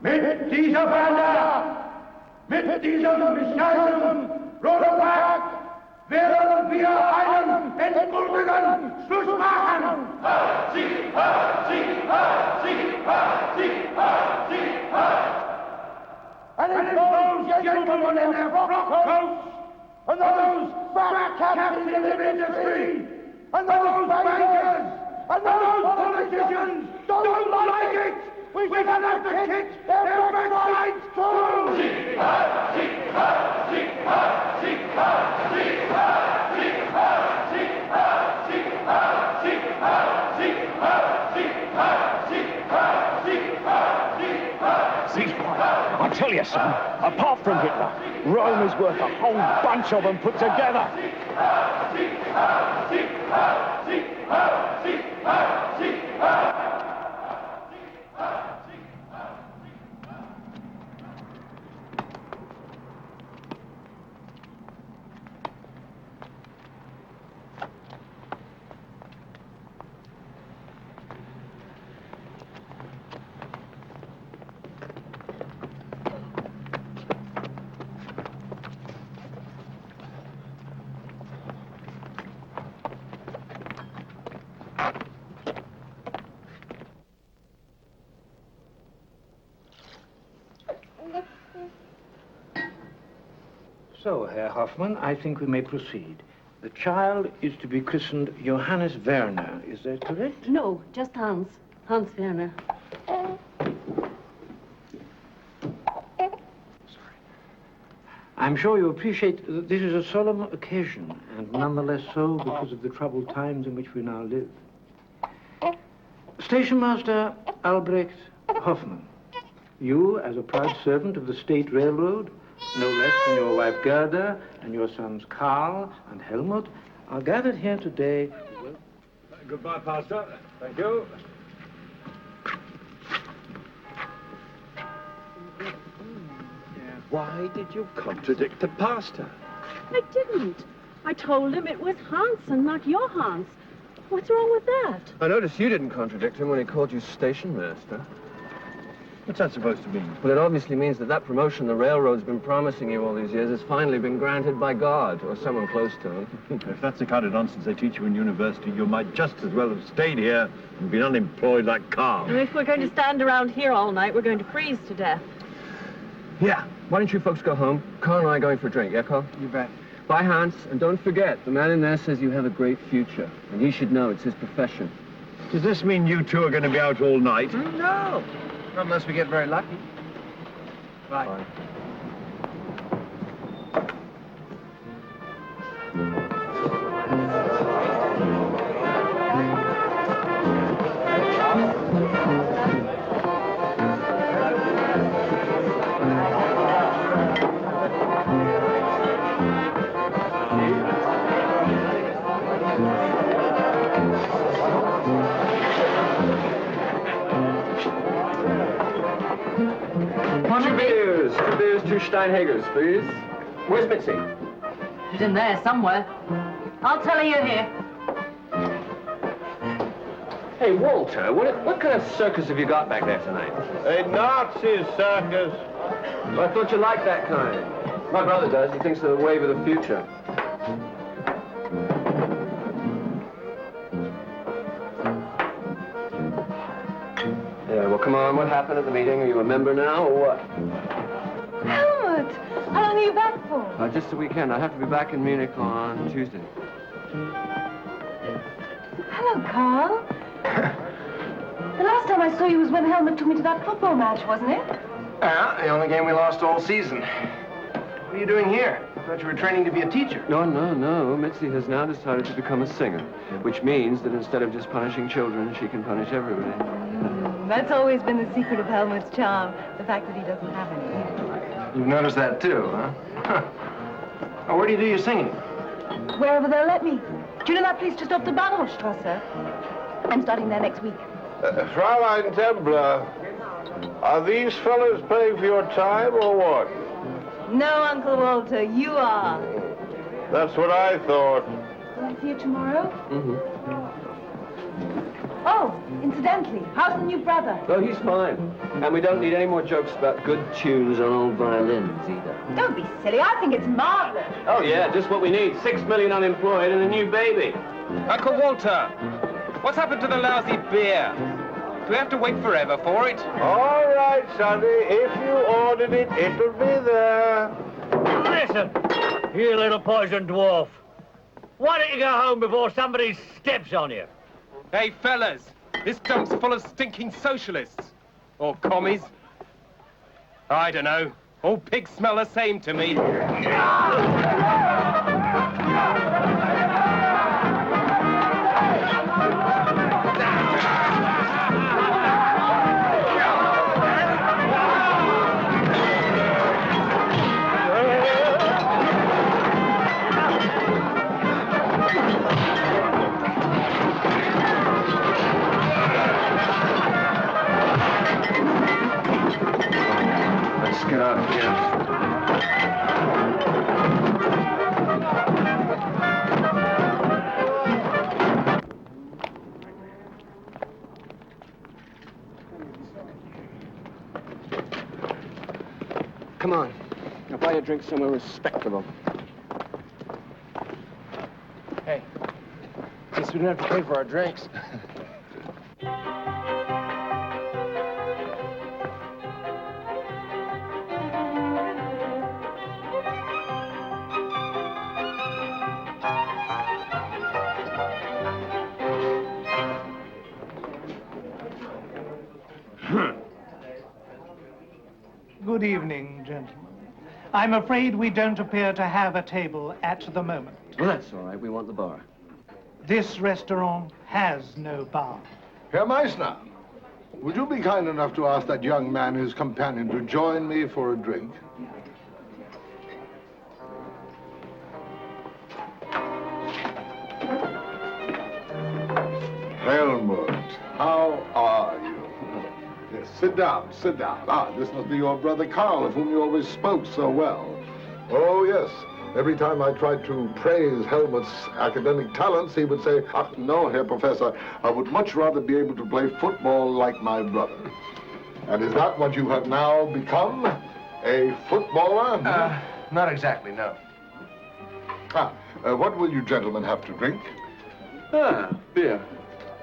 Mit dieser Fahne, mit diesem Bescheißen, Roter Tag, werden wir einen endgültigen Schluss machen. And it's those gentlemen in their frock coats, and those fat caps in the industry, and those bankers, and those politicians don't like it. We're going to have to kick their backsides too! I tell you, son, apart from Hitler, Rome is worth a whole bunch of them put together. So, Herr Hoffmann, I think we may proceed. The child is to be christened Johannes Werner. Is that correct? No, just Hans. Hans Werner. I'm sure you appreciate that this is a solemn occasion, and nonetheless so because of the troubled times in which we now live. Station Master Albrecht Hoffmann, you, as a proud servant of the State Railroad, no less than your wife Gerda and your sons Karl and Helmut, are gathered here today. Goodbye, Pastor. Thank you. Why did you contradict the pastor? I didn't. I told him it was Hans and not your Hans. What's wrong with that? I noticed you didn't contradict him when he called you station master. What's that supposed to mean? Well, it obviously means that promotion the railroad's been promising you all these years has finally been granted by God, or someone close to him. If that's the kind of nonsense they teach you in university, you might just as well have stayed here and been unemployed like Carl. If we're going to stand around here all night, we're going to freeze to death. Yeah. Why don't you folks go home? Carl and I are going for a drink, yeah, Carl? You bet. Bye, Hans, and don't forget, the man in there says you have a great future, and he should know it's his profession. Does this mean you two are going to be out all night? No. Not unless we get very lucky. Bye. Bye. Two beers, two Steinhagers, please. Where's Mitzi? She's in there somewhere. I'll tell her you're here. Hey, Walter, what kind of circus have you got back there tonight? A Nazi circus. Well, I thought you liked that kind. My brother does. He thinks they're the wave of the future. Yeah, well, come on. What happened at the meeting? Are you a member now, or what? Helmut! How long are you back for? Just the weekend. I have to be back in Munich on Tuesday. Hello, Carl. The last time I saw you was when Helmut took me to that football match, wasn't it? Yeah, the only game we lost all season. What are you doing here? I thought you were training to be a teacher. No. Mitzi has now decided to become a singer, which means that instead of just punishing children, she can punish everybody. That's always been the secret of Helmut's charm, the fact that he doesn't have any. You've noticed that too, huh? Oh, where do you do your singing? Wherever they'll let me. Do you know that place just off the Bahnhofstrasse? I'm starting there next week. Fräulein Templer, are these fellows paying for your time or what? No, Uncle Walter, you are. That's what I thought. Will I see you tomorrow? Mm-hmm. Oh, incidentally, how's the new brother? Oh, he's fine. And we don't need any more jokes about good tunes on old violins, either. Don't be silly. I think it's marvelous. Oh, yeah, just what we need. 6 million unemployed and a new baby. Uncle Walter, what's happened to the lousy beer? Do we have to wait forever for it? All right, Sonny. If you ordered it, it'll be there. Listen, you little poison dwarf. Why don't you go home before somebody steps on you? Hey, fellas, this dump's full of stinking socialists. Or commies. I don't know. All pigs smell the same to me. Let's get out of here. Come on. I'll buy you a drink somewhere respectable. Hey, guess we don't have to pay for our drinks. Good evening, gentlemen. I'm afraid we don't appear to have a table at the moment. Well, that's all right. We want the bar. This restaurant has no bar. Herr Meissner, would you be kind enough to ask that young man and his companion to join me for a drink? Helmut, how are you? Yes, sit down, sit down. Ah, this must be your brother Carl, of whom you always spoke so well. Oh, yes. Every time I tried to praise Helmut's academic talents, he would say, "Ah, no, Herr Professor, I would much rather be able to play football like my brother." And is that what you have now become? A footballer? Not exactly, no. What will you gentlemen have to drink? Beer.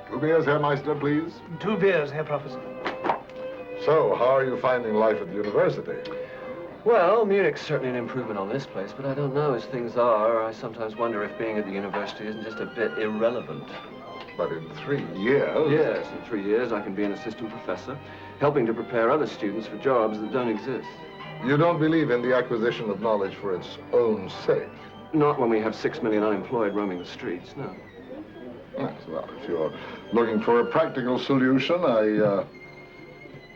2 beers, Herr Meister, please. 2 beers, Herr Professor. So, how are you finding life at the university? Well, Munich's certainly an improvement on this place, but I don't know. As things are, I sometimes wonder if being at the university isn't just a bit irrelevant. But in 3 years... Yes, in 3 years I can be an assistant professor, helping to prepare other students for jobs that don't exist. You don't believe in the acquisition of knowledge for its own sake? Not when we have 6 million unemployed roaming the streets, no. Yes, well, if you're looking for a practical solution,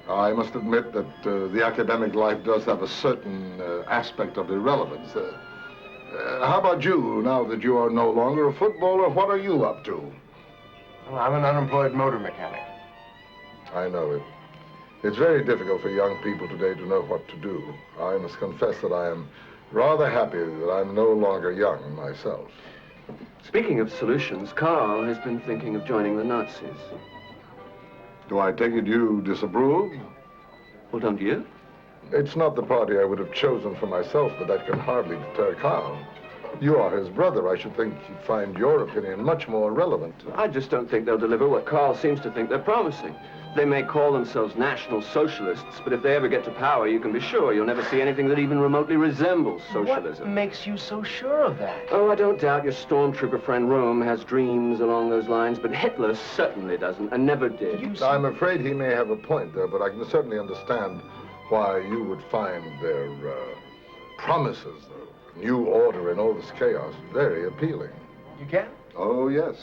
I must admit that the academic life does have a certain aspect of irrelevance. How about you, now that you are no longer a footballer? What are you up to? Well, I'm an unemployed motor mechanic. I know it. It's very difficult for young people today to know what to do. I must confess that I am rather happy that I'm no longer young myself. Speaking of solutions, Carl has been thinking of joining the Nazis. Do I take it you disapprove? Well, don't you? It's not the party I would have chosen for myself, but that can hardly deter Carl. You are his brother. I should think he'd find your opinion much more relevant. I just don't think they'll deliver what Carl seems to think they're promising. They may call themselves National Socialists, but if they ever get to power, you can be sure you'll never see anything that even remotely resembles socialism. What makes you so sure of that? Oh, I don't doubt your stormtrooper friend Rome has dreams along those lines, but Hitler certainly doesn't, and never did. I'm afraid he may have a point there, but I can certainly understand why you would find their promises, the new order in all this chaos, very appealing. You can? Oh, yes.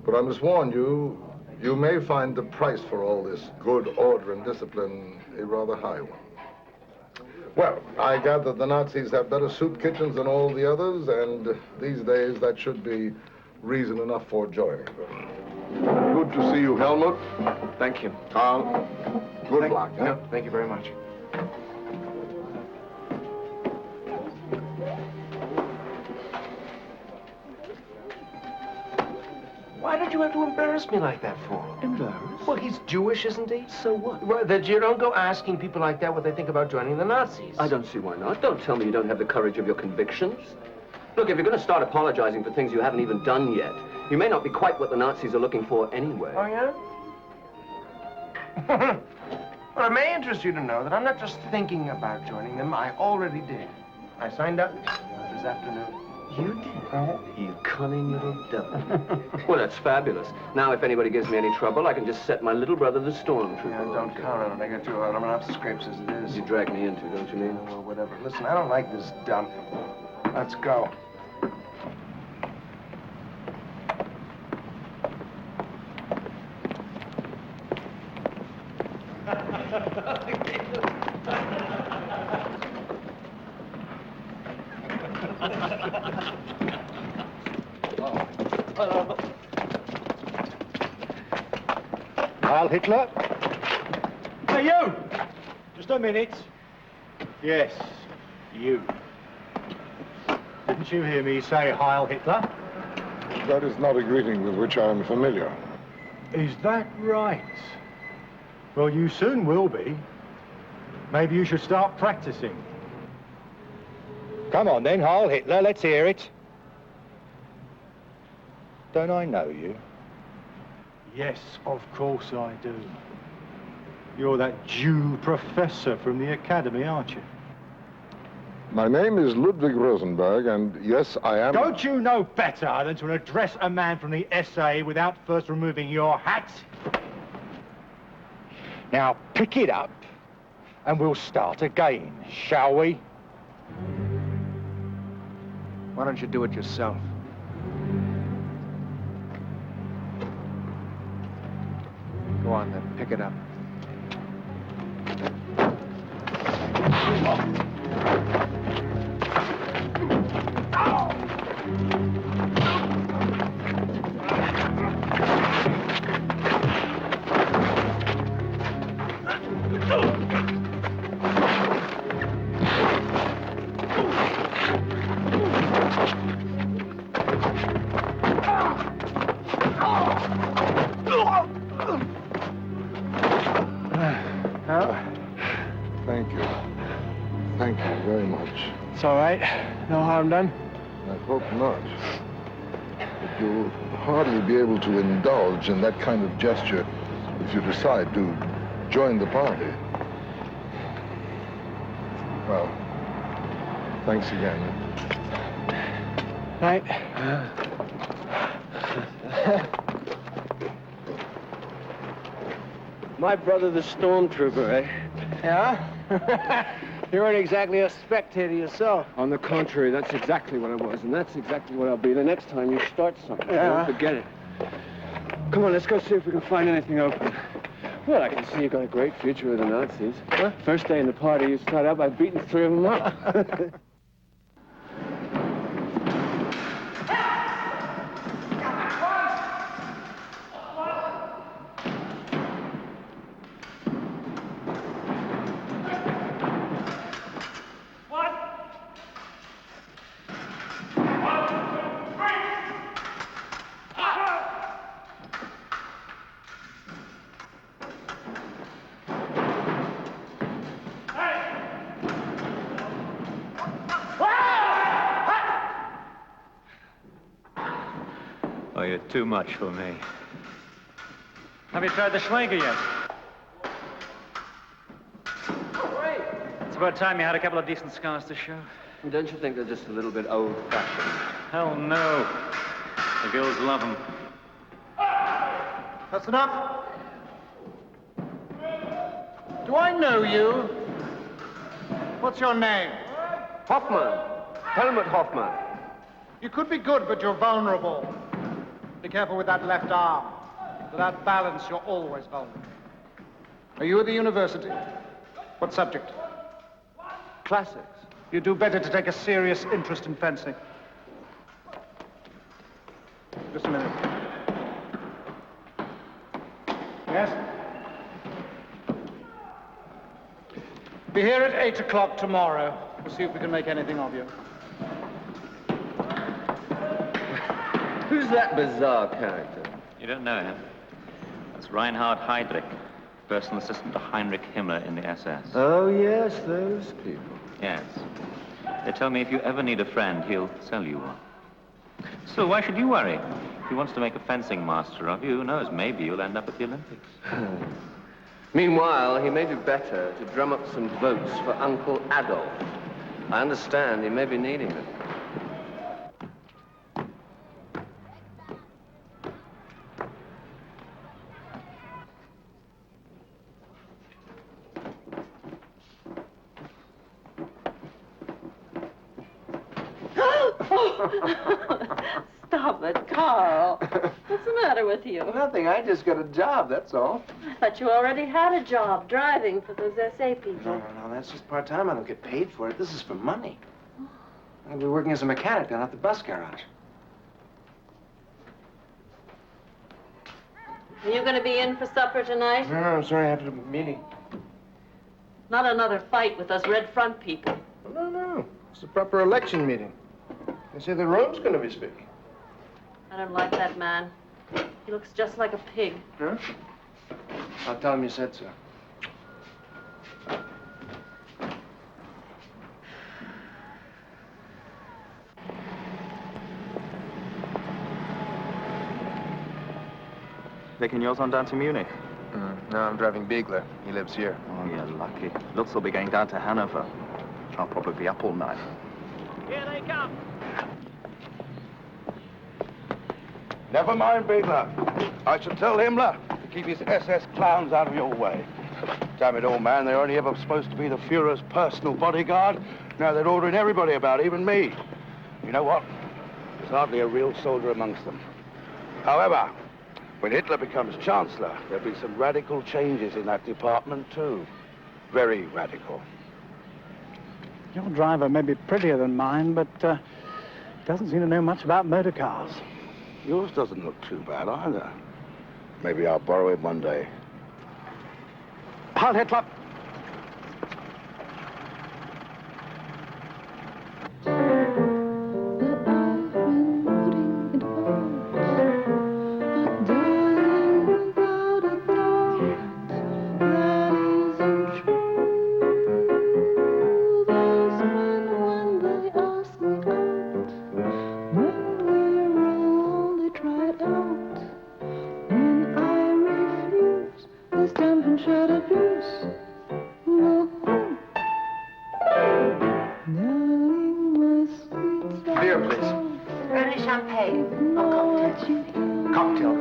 But I must warn you, you may find the price for all this good order and discipline a rather high one. Well, I gather the Nazis have better soup kitchens than all the others, and these days that should be reason enough for joining them. Good to see you, Helmut. Thank you. Carl, good luck. No, thank you very much. Why did you have to embarrass me like that for? Embarrassed? Well, he's Jewish, isn't he? So what? Well, that you don't go asking people like that what they think about joining the Nazis. I don't see why not. Don't tell me you don't have the courage of your convictions. Look, if you're going to start apologizing for things you haven't even done yet, you may not be quite what the Nazis are looking for anyway. Oh, yeah? Well, it may interest you to know that I'm not just thinking about joining them. I already did. I signed up this afternoon. You did? You cunning little devil. Well, that's fabulous. Now, if anybody gives me any trouble, I can just set my little brother, the Stormtrooper. Yeah, don't count on it. I got too hard. I'm enough scrapes as it is. You drag me into, don't you mean? Oh, well, whatever. Listen, I don't like this dump. Let's go. Heil Hitler. Hey, you! Just a minute. Yes, you. Didn't you hear me say Heil Hitler? That is not a greeting with which I am familiar. Is that right? Well, you soon will be. Maybe you should start practicing. Come on then, Heil Hitler, let's hear it. Don't I know you? Yes, of course I do. You're that Jew professor from the academy, aren't you? My name is Ludwig Rosenberg, and yes, I am... Don't you know better than to address a man from the SA without first removing your hat? Now, pick it up, and we'll start again, shall we? Why don't you do it yourself? Go on, then. Pick it up. Thank you. Thank you very much. It's all right. No harm done? I hope not. But you'll hardly be able to indulge in that kind of gesture if you decide to join the party. Well, thanks again. Night. My brother, the Stormtrooper, eh? Yeah? You weren't exactly a spectator yourself. On the contrary, that's exactly what I was, and that's exactly what I'll be the next time you start something. Yeah. Don't forget it. Come on, let's go see if we can find anything open. Well, I can see you've got a great future with the Nazis. Huh? First day in the party, you start out by beating 3 of them up. Oh, you're too much for me. Have you tried the Schwenker yet? It's about time you had a couple of decent scars to show. Don't you think they're just a little bit old-fashioned? Hell no. The girls love them. That's enough. Do I know you? What's your name? Hoffman. Helmut Hoffman. You could be good, but you're vulnerable. Be careful with that left arm. Without balance, you're always vulnerable. Are you at the university? What subject? Classics. You'd do better to take a serious interest in fencing. Just a minute. Yes? Be here at 8 o'clock tomorrow. We'll see if we can make anything of you. Who's that bizarre character? You don't know him? That's Reinhard Heydrich, personal assistant to Heinrich Himmler in the SS. Oh, yes, those people. Yes. They tell me if you ever need a friend, he'll sell you one. Still, why should you worry? If he wants to make a fencing master of you, who knows, maybe you'll end up at the Olympics. Meanwhile, he may do better to drum up some votes for Uncle Adolf. I understand he may be needing them. Stop it, Carl. What's the matter with you? Nothing. I just got a job, that's all. I thought you already had a job driving for those SA people. No. That's just part-time. I don't get paid for it. This is for money. I'll be working as a mechanic down at the bus garage. Are you going to be in for supper tonight? No, I'm sorry. I have a meeting. Not another fight with those Red Front people. No. It's a proper election meeting. They say the room's going to be speaking. I don't like that man. He looks just like a pig. Huh? I'll tell him you said so. Taking yours on down to Munich? No, I'm driving Biegler. He lives here. Oh, you're lucky. Lutz will be going down to Hanover. I'll probably be up all night. Here they come. Never mind, Biegler. I shall tell Himmler to keep his SS clowns out of your way. Damn it all, man. They're only ever supposed to be the Fuhrer's personal bodyguard. Now they're ordering everybody about, even me. You know what? There's hardly a real soldier amongst them. However, when Hitler becomes Chancellor, there'll be some radical changes in that department, too. Very radical. Your driver may be prettier than mine, but doesn't seem to know much about motor cars. Yours doesn't look too bad either. Maybe I'll borrow it one day. Heil Hitler! Beer, please. Only champagne. Or cocktail. Cocktail.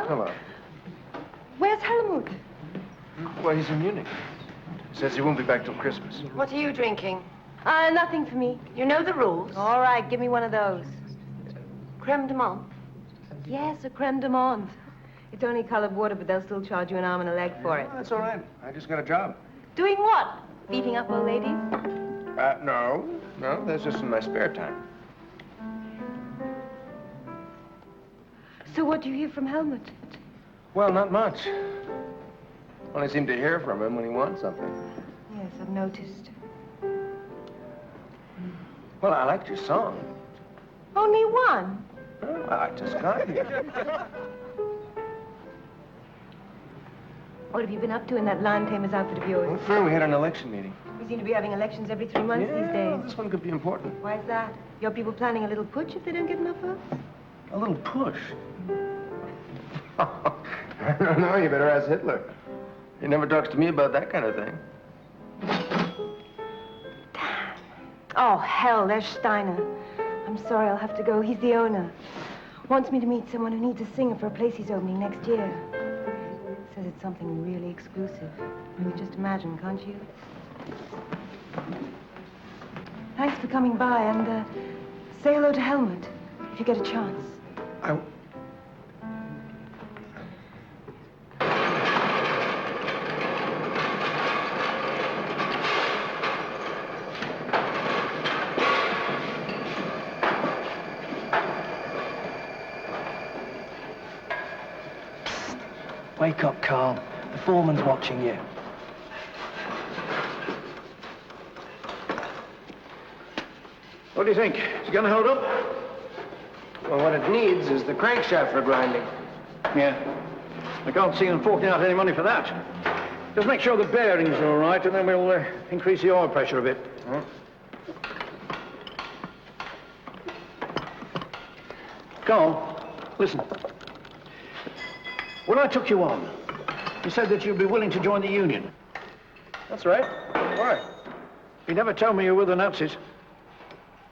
Hello. Where's Helmut? Well, he's in Munich. Says he won't be back till Christmas. What are you drinking? Nothing for me. You know the rules. All right, give me one of those. Creme de menthe? Yes, a creme de menthe. It's only colored water, but they'll still charge you an arm and a leg for it. Oh, that's all right. I just got a job. Doing what? Beating up old ladies? No. No, that's just in my spare time. So what do you hear from Helmut? Well, not much. Only seem to hear from him when he wants something. Yes, I've noticed. Well, I liked your song. Only one? Well, I just got here. What have you been up to in that lion tamer's outfit of yours? Well, firm, we had an election meeting. We seem to be having elections every 3 months these days. This one could be important. Why's that? Your people planning a little putsch if they don't get enough votes? A little push. No, you better ask Hitler. He never talks to me about that kind of thing. Oh, hell, there's Steiner. I'm sorry, I'll have to go. He's the owner. Wants me to meet someone who needs a singer for a place he's opening next year. Says it's something really exclusive. You can just imagine, can't you? Thanks for coming by, and say hello to Helmut, if you get a chance. Wake up, Carl. The foreman's watching you. What do you think? Is it going to hold up? Well, what it needs is the crankshaft for grinding. Yeah. I can't see them forking out any money for that. Just make sure the bearings are all right, and then we'll increase the oil pressure a bit. Huh? Carl, listen. When I took you on, you said that you'd be willing to join the Union. That's right. Why? You never told me you were with the Nazis.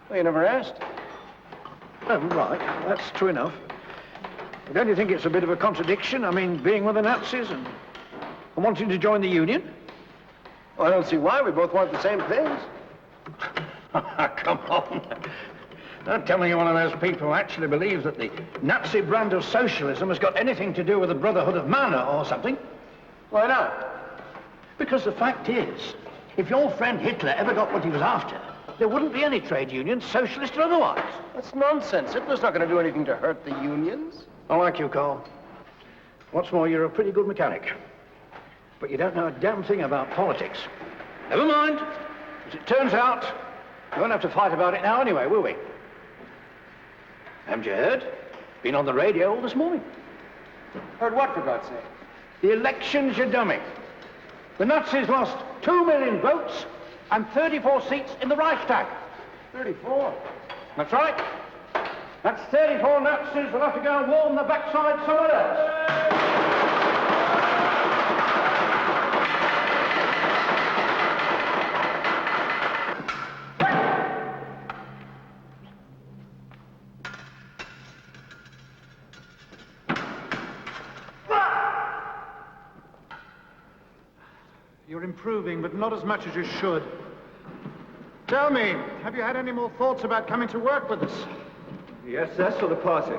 Well, you never asked. Oh, right. That's true enough. But don't you think it's a bit of a contradiction? I mean, being with the Nazis and wanting to join the Union? Well, I don't see why. We both want the same things. Come on. Don't tell me you're one of those people who actually believes that the Nazi brand of socialism has got anything to do with the Brotherhood of Man or something. Why not? Because the fact is, if your friend Hitler ever got what he was after, there wouldn't be any trade unions, socialist or otherwise. That's nonsense. Hitler's not going to do anything to hurt the unions. I like you, Carl. What's more, you're a pretty good mechanic. But you don't know a damn thing about politics. Never mind. As it turns out, we won't have to fight about it now anyway, will we? Haven't you heard? Been on the radio all this morning. Heard what, for God's sake? The elections, you dummy. The Nazis lost 2 million votes and 34 seats in the Reichstag. 34? That's right. That's 34 Nazis will have to go and warm the backside somewhere else. You're improving, but not as much as you should. Tell me, have you had any more thoughts about coming to work with us? The SS or the party?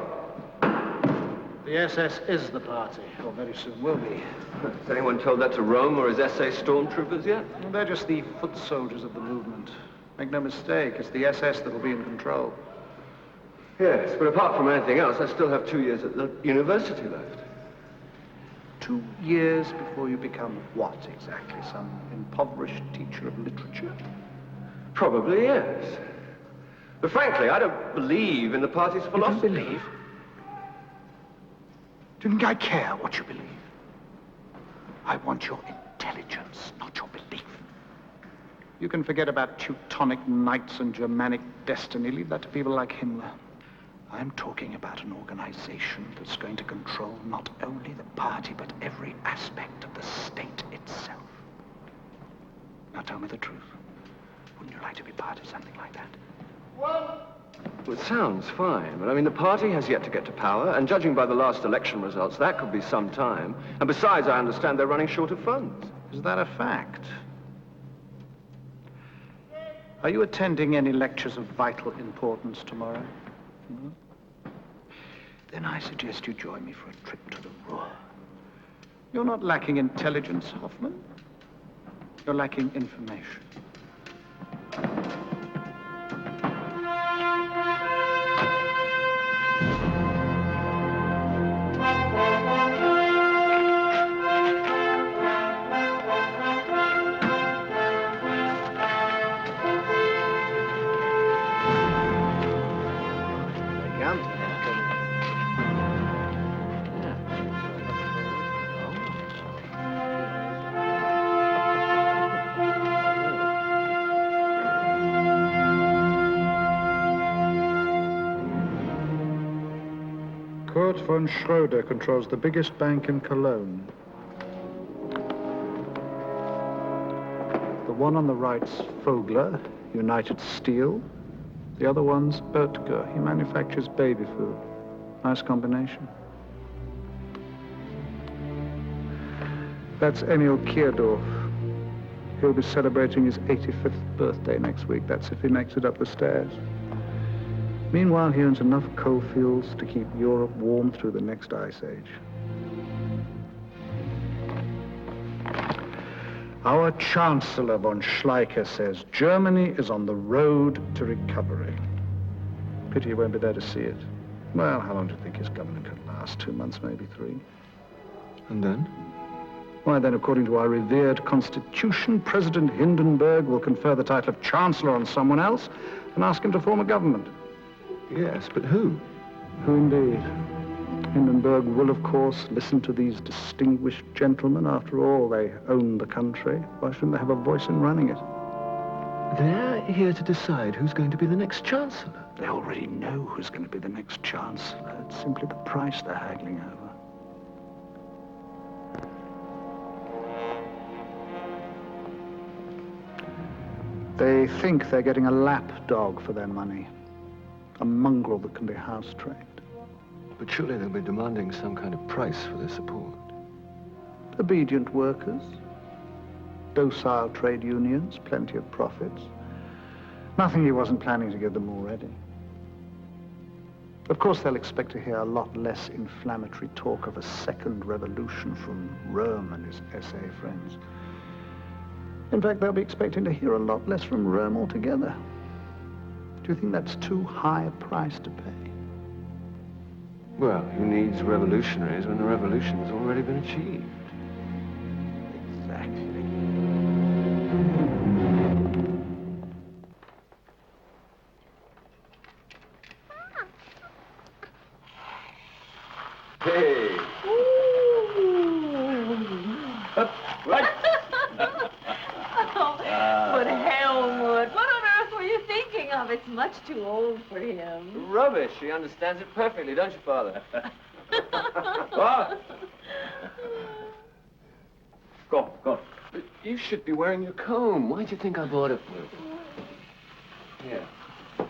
The SS is the party, or very soon will be. Has anyone told that to Rome or his SA stormtroopers yet? Well, they're just the foot soldiers of the movement. Make no mistake, it's the SS that'll be in control. Yes, but apart from anything else, I still have 2 years at the university left. 2 years before you become what exactly? Some impoverished teacher of literature? Probably, yes. But frankly, I don't believe in the party's philosophy. You don't believe? Do you think I care what you believe? I want your intelligence, not your belief. You can forget about Teutonic knights and Germanic destiny. Leave that to people like Himmler. I'm talking about an organization that's going to control not only the party, but every aspect of the state itself. Now tell me the truth. Wouldn't you like to be part of something like that? Well, it sounds fine, but I mean, the party has yet to get to power, and judging by the last election results, that could be some time. And besides, I understand they're running short of funds. Is that a fact? Are you attending any lectures of vital importance tomorrow? No? Then I suggest you join me for a trip to the Ruhr. You're not lacking intelligence, Hoffman. You're lacking information. Kurt von Schroeder controls the biggest bank in Cologne. The one on the right's Vogler, United Steel. The other one's Oetker. He manufactures baby food. Nice combination. That's Emil Kierdorf. He'll be celebrating his 85th birthday next week. That's if he makes it up the stairs. Meanwhile, he owns enough coal fields to keep Europe warm through the next ice age. Our Chancellor von Schleicher says Germany is on the road to recovery. Pity he won't be there to see it. Well, how long do you think his government could last? 2 months, maybe 3. And then? Why, then, according to our revered constitution, President Hindenburg will confer the title of Chancellor on someone else and ask him to form a government. Yes, but who? Who indeed? Hindenburg will, of course, listen to these distinguished gentlemen. After all, they own the country. Why shouldn't they have a voice in running it? They're here to decide who's going to be the next Chancellor. They already know who's going to be the next Chancellor. It's simply the price they're haggling over. They think they're getting a lapdog for their money. A mongrel that can be house-trained. But surely they'll be demanding some kind of price for their support. Obedient workers, docile trade unions, plenty of profits. Nothing he wasn't planning to give them already. Of course, they'll expect to hear a lot less inflammatory talk of a second revolution from Röhm and his SA friends. In fact, they'll be expecting to hear a lot less from Röhm altogether. Do you think that's too high a price to pay? Well, who needs revolutionaries when the revolution's already been achieved? Exactly. Hey! Right. But Helmut, what on earth were you thinking of? It's much too old for him. Rubbish. He understands it perfectly, don't you, Father? What? Go. But you should be wearing your comb. Why'd you think I bought it for you? Here. Oh,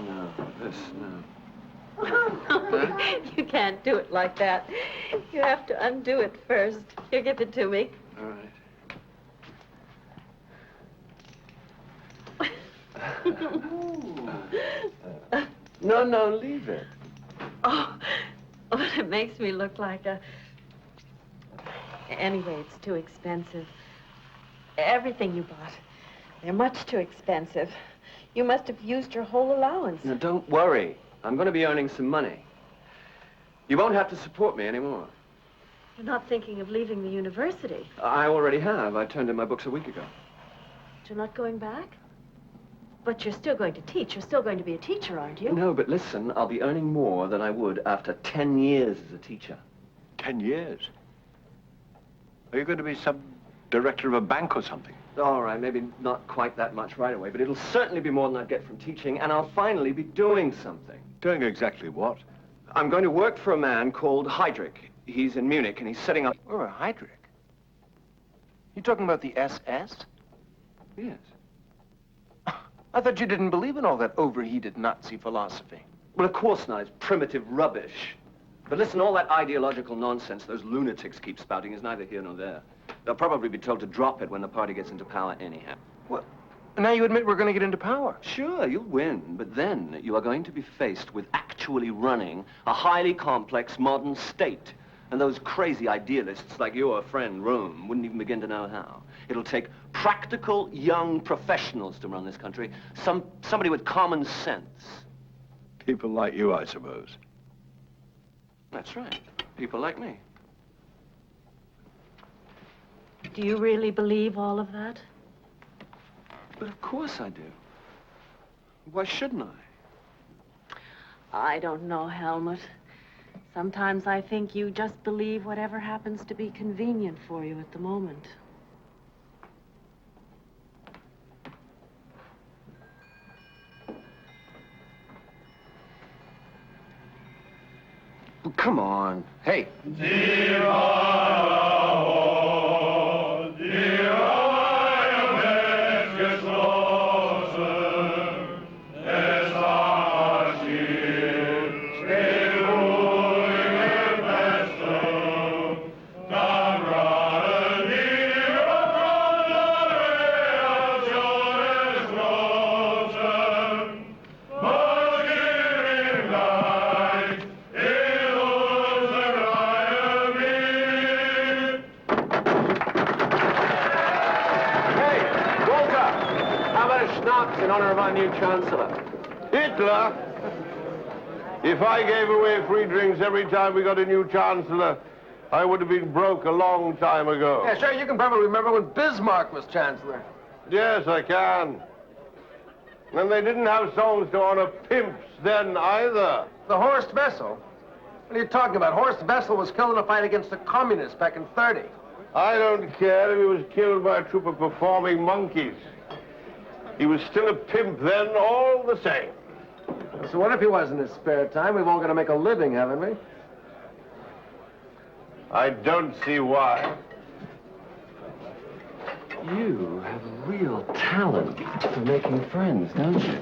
no. This, no. You can't do it like that. You have to undo it first. Here, give it to me. All right. No, leave it. Oh, but it makes me look like a... Anyway, it's too expensive. Everything you bought. They're much too expensive. You must have used your whole allowance. Now, don't worry. I'm going to be earning some money. You won't have to support me anymore. You're not thinking of leaving the university. I already have. I turned in my books a week ago. You're not going back? But you're still going to teach. You're still going to be a teacher, aren't you? No, but listen, I'll be earning more than I would after 10 years as a teacher. 10 years? Are you going to be some director of a bank or something? All right, maybe not quite that much right away, but it'll certainly be more than I'd get from teaching, and I'll finally be doing something. Doing exactly what? I'm going to work for a man called Heydrich. He's in Munich, and he's setting up... Oh, Heydrich? You talking about the SS? Yes. I thought you didn't believe in all that overheated Nazi philosophy. Well, of course not. It's primitive rubbish. But listen, all that ideological nonsense those lunatics keep spouting is neither here nor there. They'll probably be told to drop it when the party gets into power anyhow. What? Now you admit we're going to get into power? Sure, you'll win, but then you are going to be faced with actually running a highly complex modern state. And those crazy idealists like your friend Röhm wouldn't even begin to know how. It'll take practical young professionals to run this country. Somebody with common sense. People like you, I suppose. That's right. People like me. Do you really believe all of that? But of course I do. Why shouldn't I? I don't know, Helmut. Sometimes I think you just believe whatever happens to be convenient for you at the moment. Well, come on. Hey. Stay in honor of our new chancellor. Hitler? If I gave away free drinks every time we got a new chancellor, I would have been broke a long time ago. Yeah, sure, you can probably remember when Bismarck was chancellor. Yes, I can. And they didn't have songs to honor pimps then either. The Horst Wessel? What are you talking about? Horst Wessel was killed in a fight against the communists back in '30. I don't care if he was killed by a troop of performing monkeys. He was still a pimp then, all the same. So what if he was in his spare time? We've all got to make a living, haven't we? I don't see why. You have a real talent for making friends, don't you?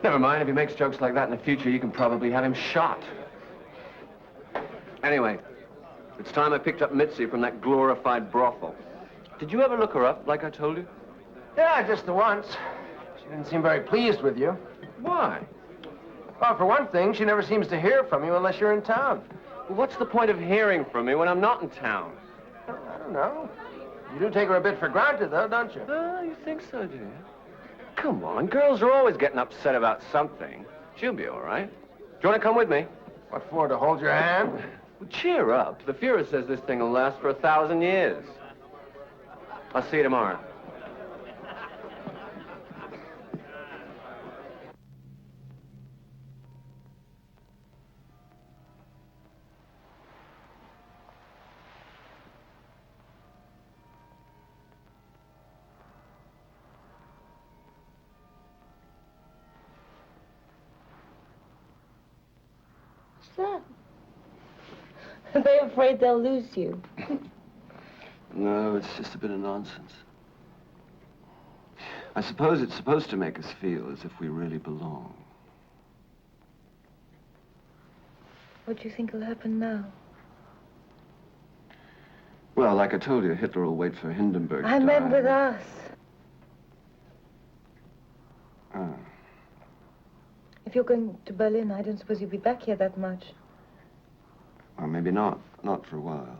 Never mind, if he makes jokes like that in the future, you can probably have him shot. Anyway, it's time I picked up Mitzi from that glorified brothel. Did you ever look her up, like I told you? Yeah, just the once. She didn't seem very pleased with you. Why? Well, for one thing, she never seems to hear from you unless you're in town. Well, what's the point of hearing from me when I'm not in town? I don't know. You do take her a bit for granted, though, don't you? You think so, do you? Come on, girls are always getting upset about something. She'll be all right. Do you want to come with me? What for, to hold your hand? Well, cheer up. The Fuhrer says this thing will last for 1,000 years. I'll see you tomorrow. What's that? Are they afraid they'll lose you? No, it's just a bit of nonsense. I suppose it's supposed to make us feel as if we really belong. What do you think will happen now? Well, like I told you, Hitler will wait for Hindenburg to I meant die. with us. Oh. If you're going to Berlin, I don't suppose you'll be back here that much. Or maybe not. Not for a while.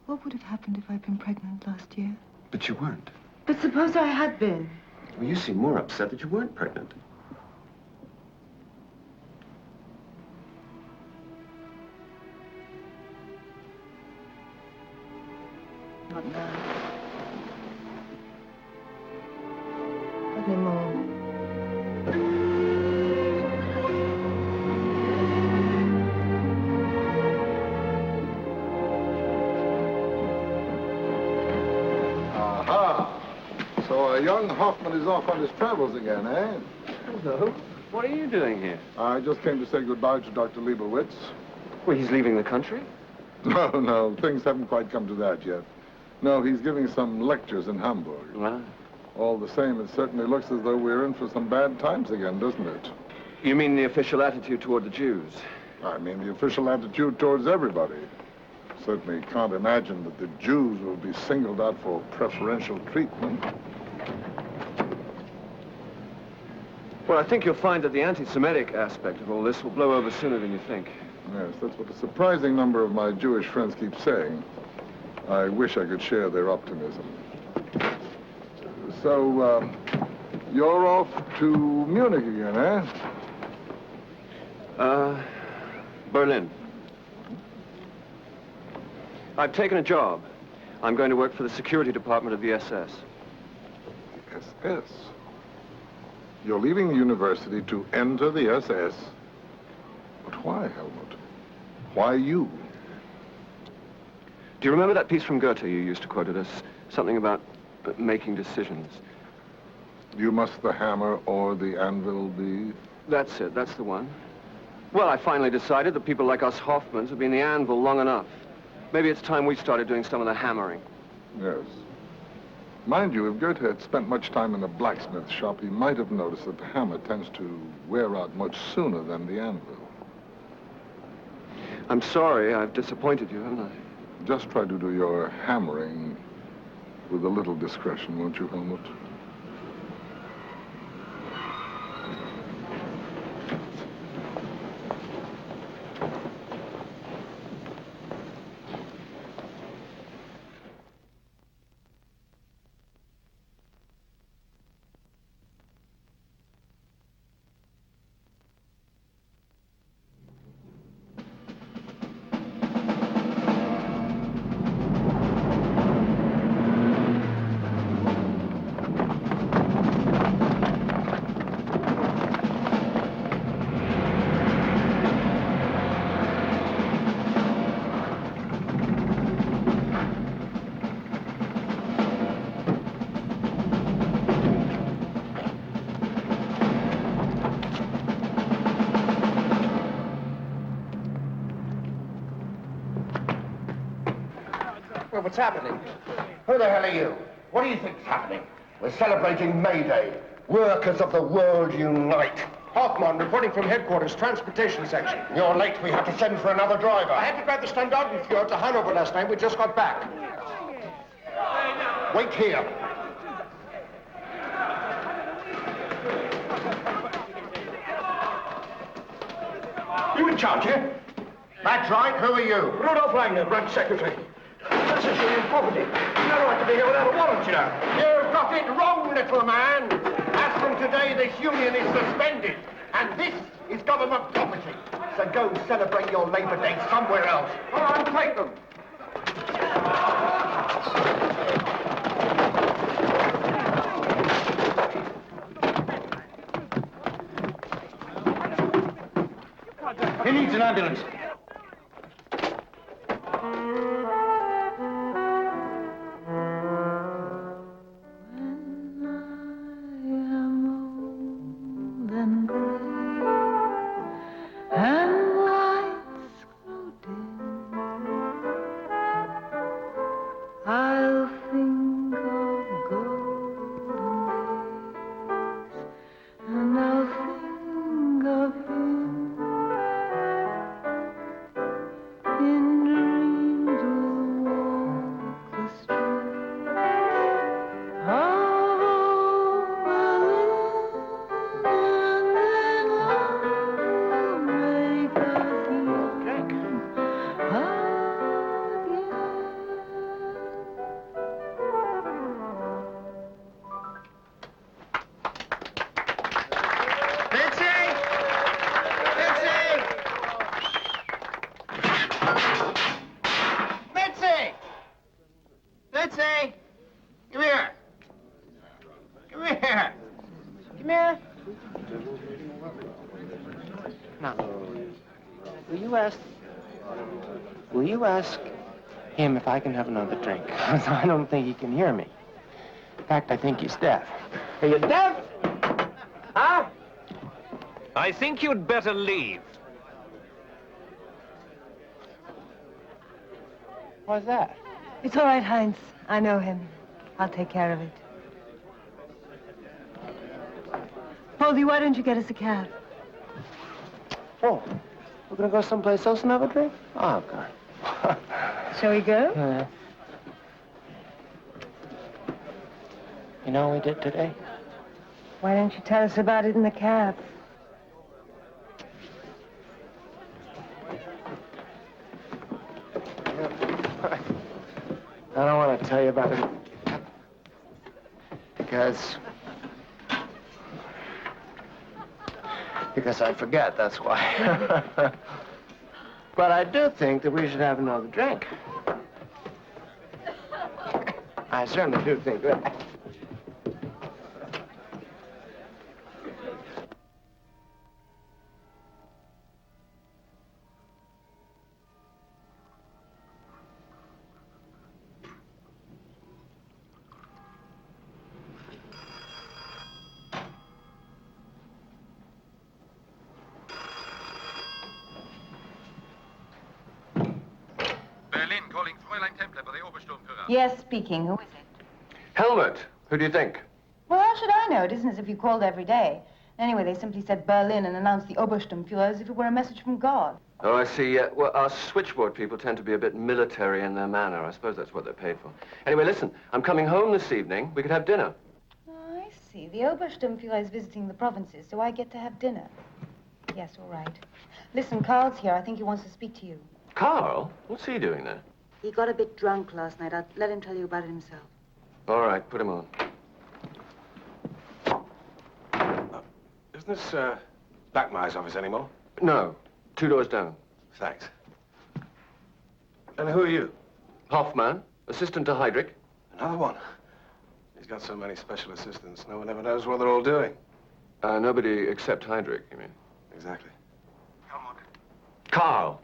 What would have happened if I'd been pregnant last year? But you weren't. But suppose I had been. Well, you seem more upset that you weren't pregnant. Not now. Not anymore. Aha! So our young Hoffman is off on his travels again, eh? Hello. What are you doing here? I just came to say goodbye to Dr. Leibowitz. Well, he's leaving the country? No, things haven't quite come to that yet. No, he's giving some lectures in Hamburg. Right. All the same, it certainly looks as though we're in for some bad times again, doesn't it? You mean the official attitude toward the Jews? I mean the official attitude towards everybody. Certainly can't imagine that the Jews will be singled out for preferential treatment. Well, I think you'll find that the anti-Semitic aspect of all this will blow over sooner than you think. Yes, that's what a surprising number of my Jewish friends keep saying. I wish I could share their optimism. So, you're off to Munich again, eh? Berlin. I've taken a job. I'm going to work for the security department of the SS. SS? You're leaving the university to enter the SS? But why, Helmut? Why you? Do you remember that piece from Goethe you used to quote at us? Something about making decisions. You must the hammer or the anvil be? That's it. That's the one. Well, I finally decided that people like us Hoffmans have been the anvil long enough. Maybe it's time we started doing some of the hammering. Yes. Mind you, if Goethe had spent much time in a blacksmith shop, he might have noticed that the hammer tends to wear out much sooner than the anvil. I'm sorry I've disappointed you, haven't I? Just try to do your hammering with a little discretion, won't you, Helmut? But what's happening? Who the hell are you? What do you think's happening? We're celebrating May Day. Workers of the world unite. Hoffman, reporting from headquarters, transportation section. You're late. We have to send for another driver. I had to grab the Standartenführer to Hanover last night. We just got back. Wait here. You in charge here? That's right. Who are you? Rudolf Wagner, branch secretary. That's a union property. You're not right to be here without a warrant, you know. You've got it wrong, little man. As from today, this union is suspended. And this is government property. So go celebrate your Labor Day somewhere else. All right, take them. He needs an ambulance. Mitzi! Come here. Come here. Come here. Now, will you ask him if I can have another drink? I don't think he can hear me. In fact, I think he's deaf. Are you deaf? Huh? I think you'd better leave. What's that? It's all right, Heinz. I know him. I'll take care of it. Poldy, why don't you get us a cab? Oh, we're gonna go someplace else and have a drink? Oh, God. Shall we go? You know what we did today? Why don't you tell us about it in the cab? I don't want to tell you about it because I forget, that's why. But I do think that we should have another drink. I certainly do think that. Berlin, calling Fräulein Templer for the Obersturmführer. Yes, speaking. Who is it? Helmut, who do you think? Well, how should I know? It isn't as if you called every day. Anyway, they simply said Berlin and announced the Obersturmführer as if it were a message from God. Oh, I see. Well, our switchboard people tend to be a bit military in their manner. I suppose that's what they're paid for. Anyway, listen, I'm coming home this evening. We could have dinner. Oh, I see. The Obersturmführer is visiting the provinces, so I get to have dinner. Yes, all right. Listen, Carl's here. I think he wants to speak to you. Carl? What's he doing there? He got a bit drunk last night. I'll let him tell you about it himself. All right, put him on. Isn't this, Blackmeyer's office anymore? No, 2 doors down. Thanks. And who are you? Hoffman, assistant to Heydrich. Another one. He's got so many special assistants, no one ever knows what they're all doing. Nobody except Heydrich, you mean? Exactly. Carl,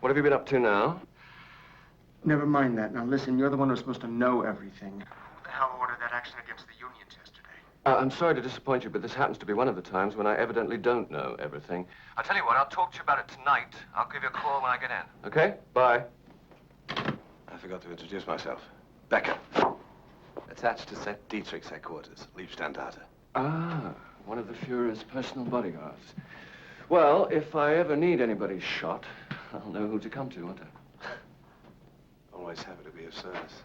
what have you been up to now? Never mind that. Now, listen, you're the one who's supposed to know everything. Who the hell ordered that action against the unions yesterday? I'm sorry to disappoint you, but this happens to be one of the times when I evidently don't know everything. I'll tell you what, I'll talk to you about it tonight. I'll give you a call when I get in. Okay? Bye. I forgot to introduce myself. Becker. Attached to Set Dietrich's headquarters, Liebstandarte. Ah, one of the Fuhrer's personal bodyguards. Well, if I ever need anybody shot, I'll know who to come to, won't I? Always happy to be of service.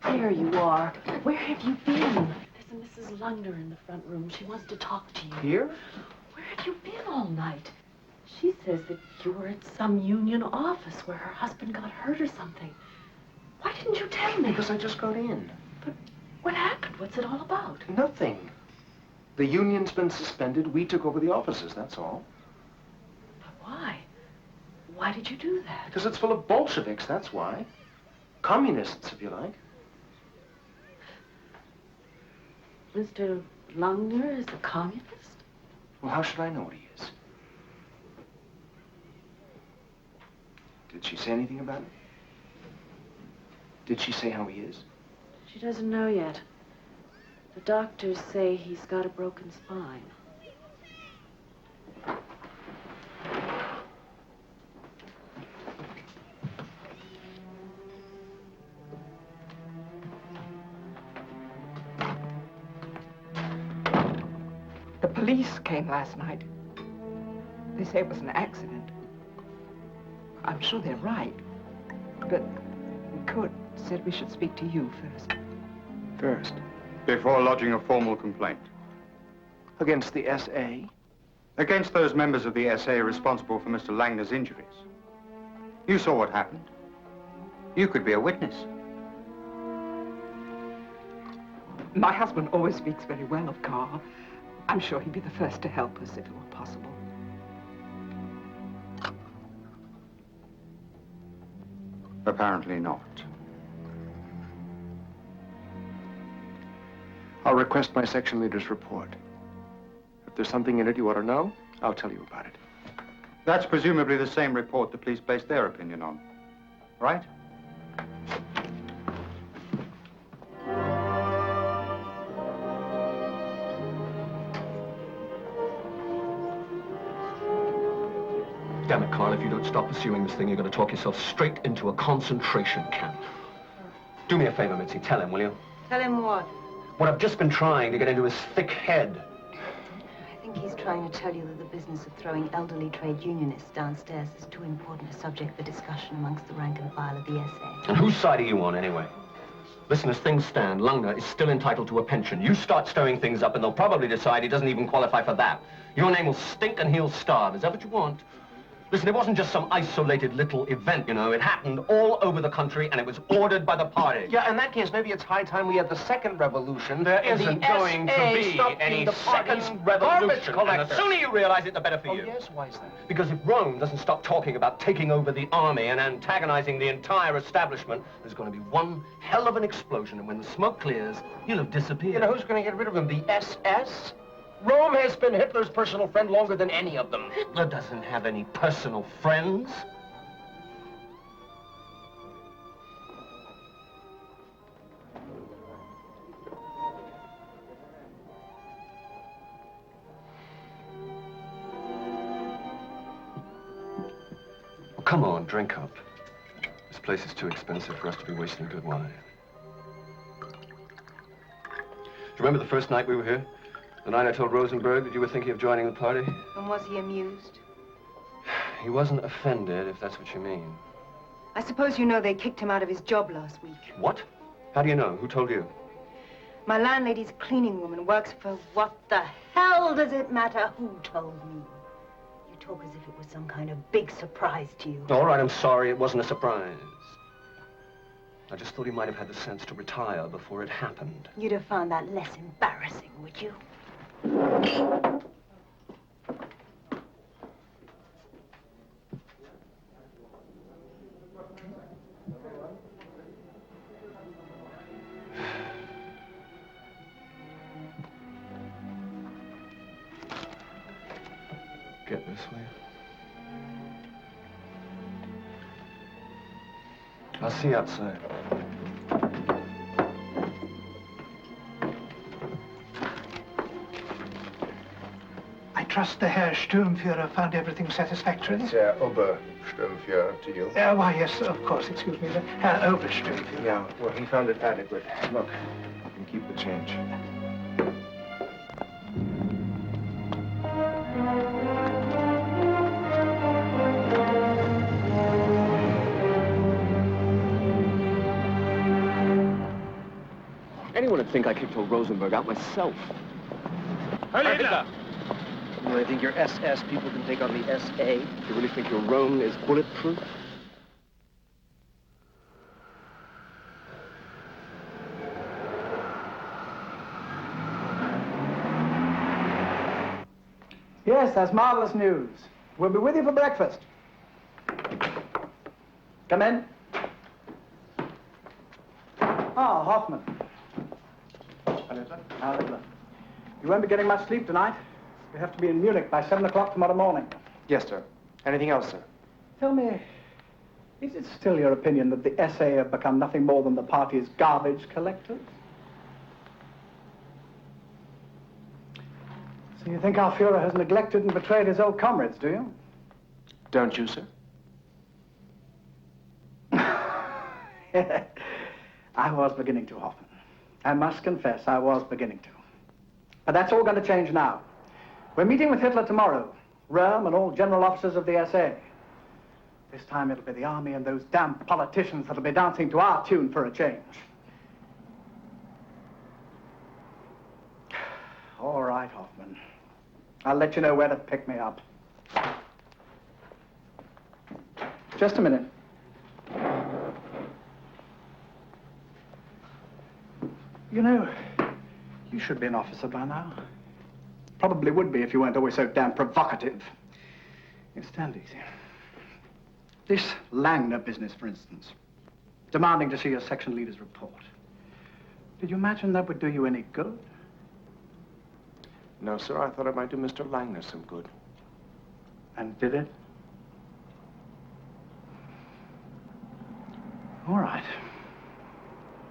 There you are. Where have you been? There's a Mrs. Lunder in the front room. She wants to talk to you. Here? Where have you been all night? She says that you were at some union office where her husband got hurt or something. Why didn't you tell me? Because I just got in. But what happened? What's it all about? Nothing. The union's been suspended. We took over the offices, that's all. But why? Why did you do that? Because it's full of Bolsheviks, that's why. Communists, if you like. Mr. Lunger is a communist? Well, how should I know what he is? Did she say anything about it? Did she say how he is? She doesn't know yet. The doctors say he's got a broken spine. The police came last night. They say it was an accident. I'm sure they're right. But Kurt said we should speak to you first. First? Before lodging a formal complaint. Against the SA? Against those members of the SA responsible for Mr. Langner's injuries. You saw what happened. You could be a witness. My husband always speaks very well of Carl. I'm sure he'd be the first to help us if it were possible. Apparently not. I'll request my section leader's report. If there's something in it you ought to know, I'll tell you about it. That's presumably the same report the police based their opinion on, right? Damn it, Carl, if you don't stop pursuing this thing, you're going to talk yourself straight into a concentration camp. Do me a favor, Mitzi. Tell him, will you? Tell him what? What I've just been trying to get into his thick head. I think he's trying to tell you that the business of throwing elderly trade unionists downstairs is too important a subject for discussion amongst the rank and file of the SA. And whose side are you on, anyway? Listen, as things stand, Lungner is still entitled to a pension. You start stirring things up, and they'll probably decide he doesn't even qualify for that. Your name will stink and he'll starve. Is that what you want? Listen, it wasn't just some isolated little event, you know. It happened all over the country, and it was ordered by the party. Yeah, in that case, maybe it's high time we had the second revolution. There isn't going to be any second revolution. And the sooner you realize it, the better for you. Oh, yes? Why is that? Because if Rome doesn't stop talking about taking over the army and antagonizing the entire establishment, there's going to be one hell of an explosion, and when the smoke clears, you'll have disappeared. You know who's going to get rid of him? The SS? Rome has been Hitler's personal friend longer than any of them. Hitler doesn't have any personal friends. Well, come on, drink up. This place is too expensive for us to be wasting good wine. Do you remember the first night we were here? The night I told Rosenberg that you were thinking of joining the party? And was he amused? He wasn't offended, if that's what you mean. I suppose you know they kicked him out of his job last week. What? How do you know? Who told you? My landlady's cleaning woman works for what the hell does it matter who told me? You talk as if it was some kind of big surprise to you. All right, I'm sorry. It wasn't a surprise. I just thought he might have had the sense to retire before it happened. You'd have found that less embarrassing, would you? Get this way. I'll see you outside. I trust the Herr Sturmführer found everything satisfactory. It's Obersturmführer to you. Why, yes, of course, excuse me, the Herr Obersturmführer. Yeah, well, he found it adequate. Look, you can keep the change. Anyone would think I kicked old Rosenberg out myself. Hitler! You really think your SS people can take on the SA? You really think your Rome is bulletproof? Yes, that's marvelous news. We'll be with you for breakfast. Come in. Ah, Hoffman. Hitler. You won't be getting much sleep tonight. You have to be in Munich by 7 o'clock tomorrow morning. Yes, sir. Anything else, sir? Tell me, is it still your opinion that the SA have become nothing more than the party's garbage collectors? So you think our Fuhrer has neglected and betrayed his old comrades, do you? Don't you, sir? I was beginning to, Hoffman. I must confess, I was beginning to. But that's all going to change now. We're meeting with Hitler tomorrow. Röhm and all general officers of the SA. This time it'll be the army and those damn politicians that'll be dancing to our tune for a change. All right, Hoffman. I'll let you know where to pick me up. Just a minute. You know, you should be an officer by now. Probably would be if you weren't always so damn provocative. You stand easy. This Langner business, for instance. Demanding to see your section leader's report. Did you imagine that would do you any good? No, sir. I thought it might do Mr. Langner some good. And did it? All right.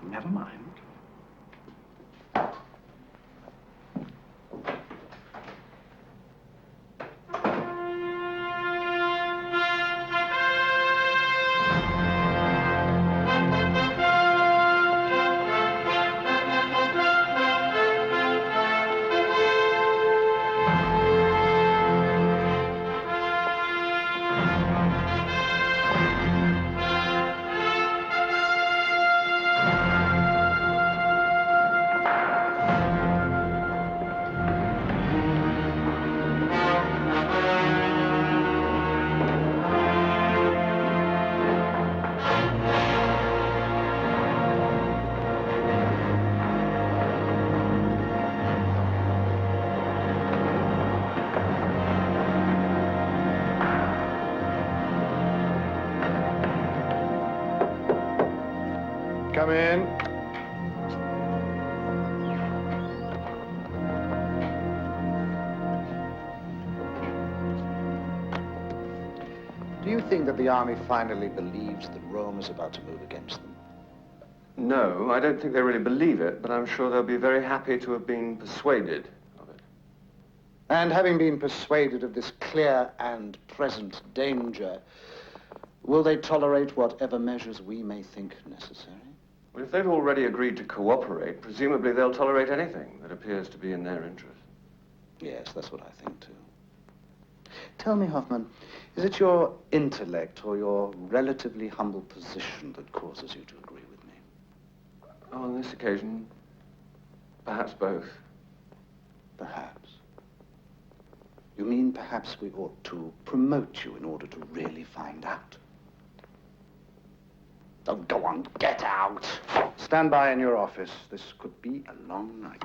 Never mind. Come in. Do you think that the army finally believes that Rome is about to move against them? No, I don't think they really believe it, but I'm sure they'll be very happy to have been persuaded of it. And having been persuaded of this clear and present danger, will they tolerate whatever measures we may think necessary? Well, if they've already agreed to cooperate, presumably they'll tolerate anything that appears to be in their interest. Yes, that's what I think, too. Tell me, Hoffman, is it your intellect or your relatively humble position that causes you to agree with me? On this occasion, perhaps both. Perhaps. You mean perhaps we ought to promote you in order to really find out? Oh, go on, get out! Stand by in your office. This could be a long night.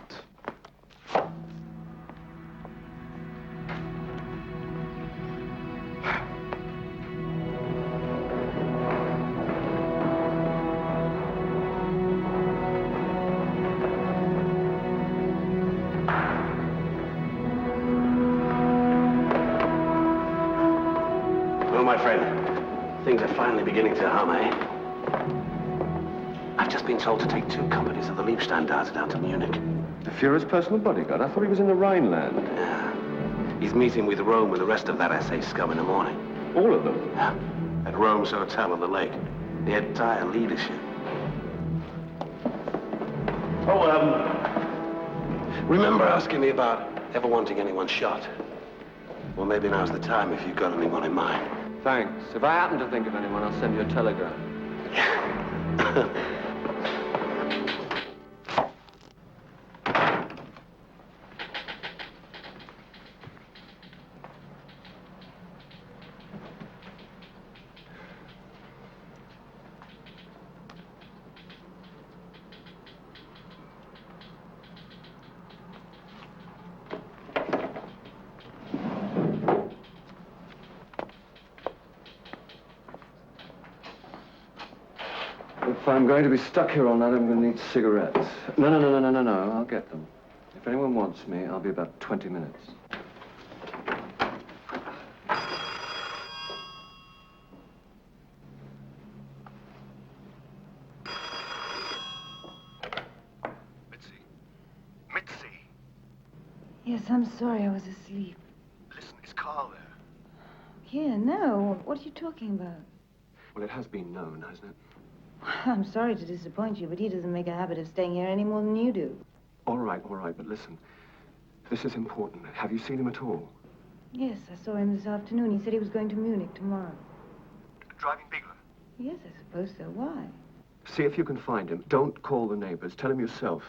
Well, my friend, things are finally beginning to hum, eh? I've just been told to take 2 companies of the Liebsteindarts down to Munich. The Führer's personal bodyguard? I thought he was in the Rhineland. Yeah. He's meeting with Rome with the rest of that SA scum in the morning. All of them? Yeah. At Rome's hotel on the lake. The entire leadership. Oh, remember asking me about ever wanting anyone shot? Well, maybe now's the time if you've got anyone in mind. Thanks. If I happen to think of anyone, I'll send you a telegram. If I'm going to be stuck here all night, I'm going to need cigarettes. No, I'll get them. If anyone wants me, I'll be about 20 minutes. Mitzi! Yes, I'm sorry, I was asleep. Listen, is Carl there? Here, no. What are you talking about? Well, it has been known, hasn't it? I'm sorry to disappoint you, but he doesn't make a habit of staying here any more than you do. All right, but listen. This is important. Have you seen him at all? Yes, I saw him this afternoon. He said he was going to Munich tomorrow. Driving Bigler? Yes, I suppose so. Why? See if you can find him. Don't call the neighbors. Tell him yourself.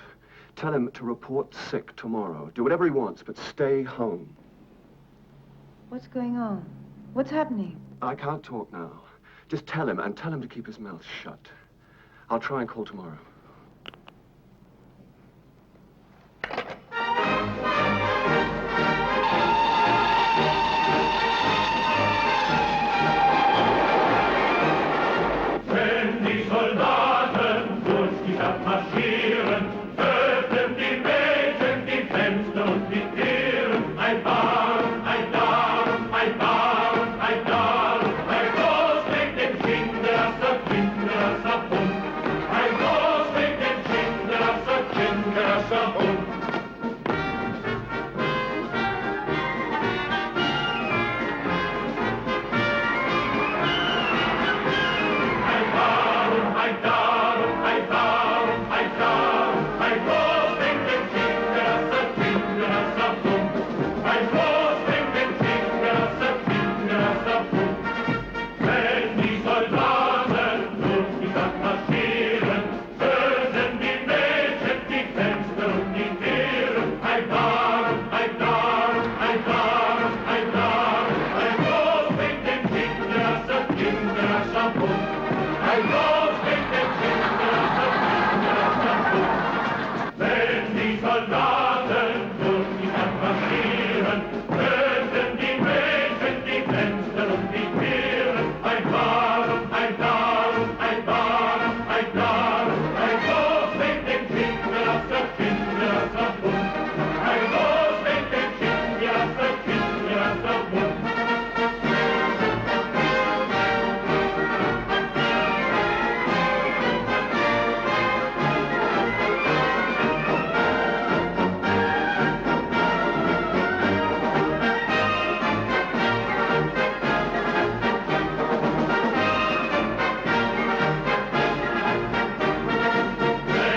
Tell him to report sick tomorrow. Do whatever he wants, but stay home. What's going on? What's happening? I can't talk now. Just tell him, and tell him to keep his mouth shut. I'll try and call tomorrow. Wenn die Soldaten durch die Stadt marschieren, öffnen die Mädchen die Fenster und die Türen. Ein Bar, ein Dar, ein Bar, ein Dar, ein Groß mit dem Kinderasser, Kinderasser, Pump. Ein Groß mit dem Kinderasser, Kinderasser, Pump. Wenn die Soldaten durch die Stadt marschieren, öffnen die Mädchen die Fenster und die Türen. Ein Bar, ein Dar, ein Bar, ein Dar, ein Groß mit dem Kinderasser, Kinderasser, Pump. Ein Groß mit dem Kinderasser, Kinderasser, Pump. Wenn die Soldaten durch die Stadt marschieren, öffnen die Mädchen die Fenster und die Türen. Ein Bar, ein Dar, ein Bar, ein Dar, ein Groß mit dem Kinderasser, Kinderasser, Pump. Ein Groß mit dem Kinderasser, Kinderasser, Pump.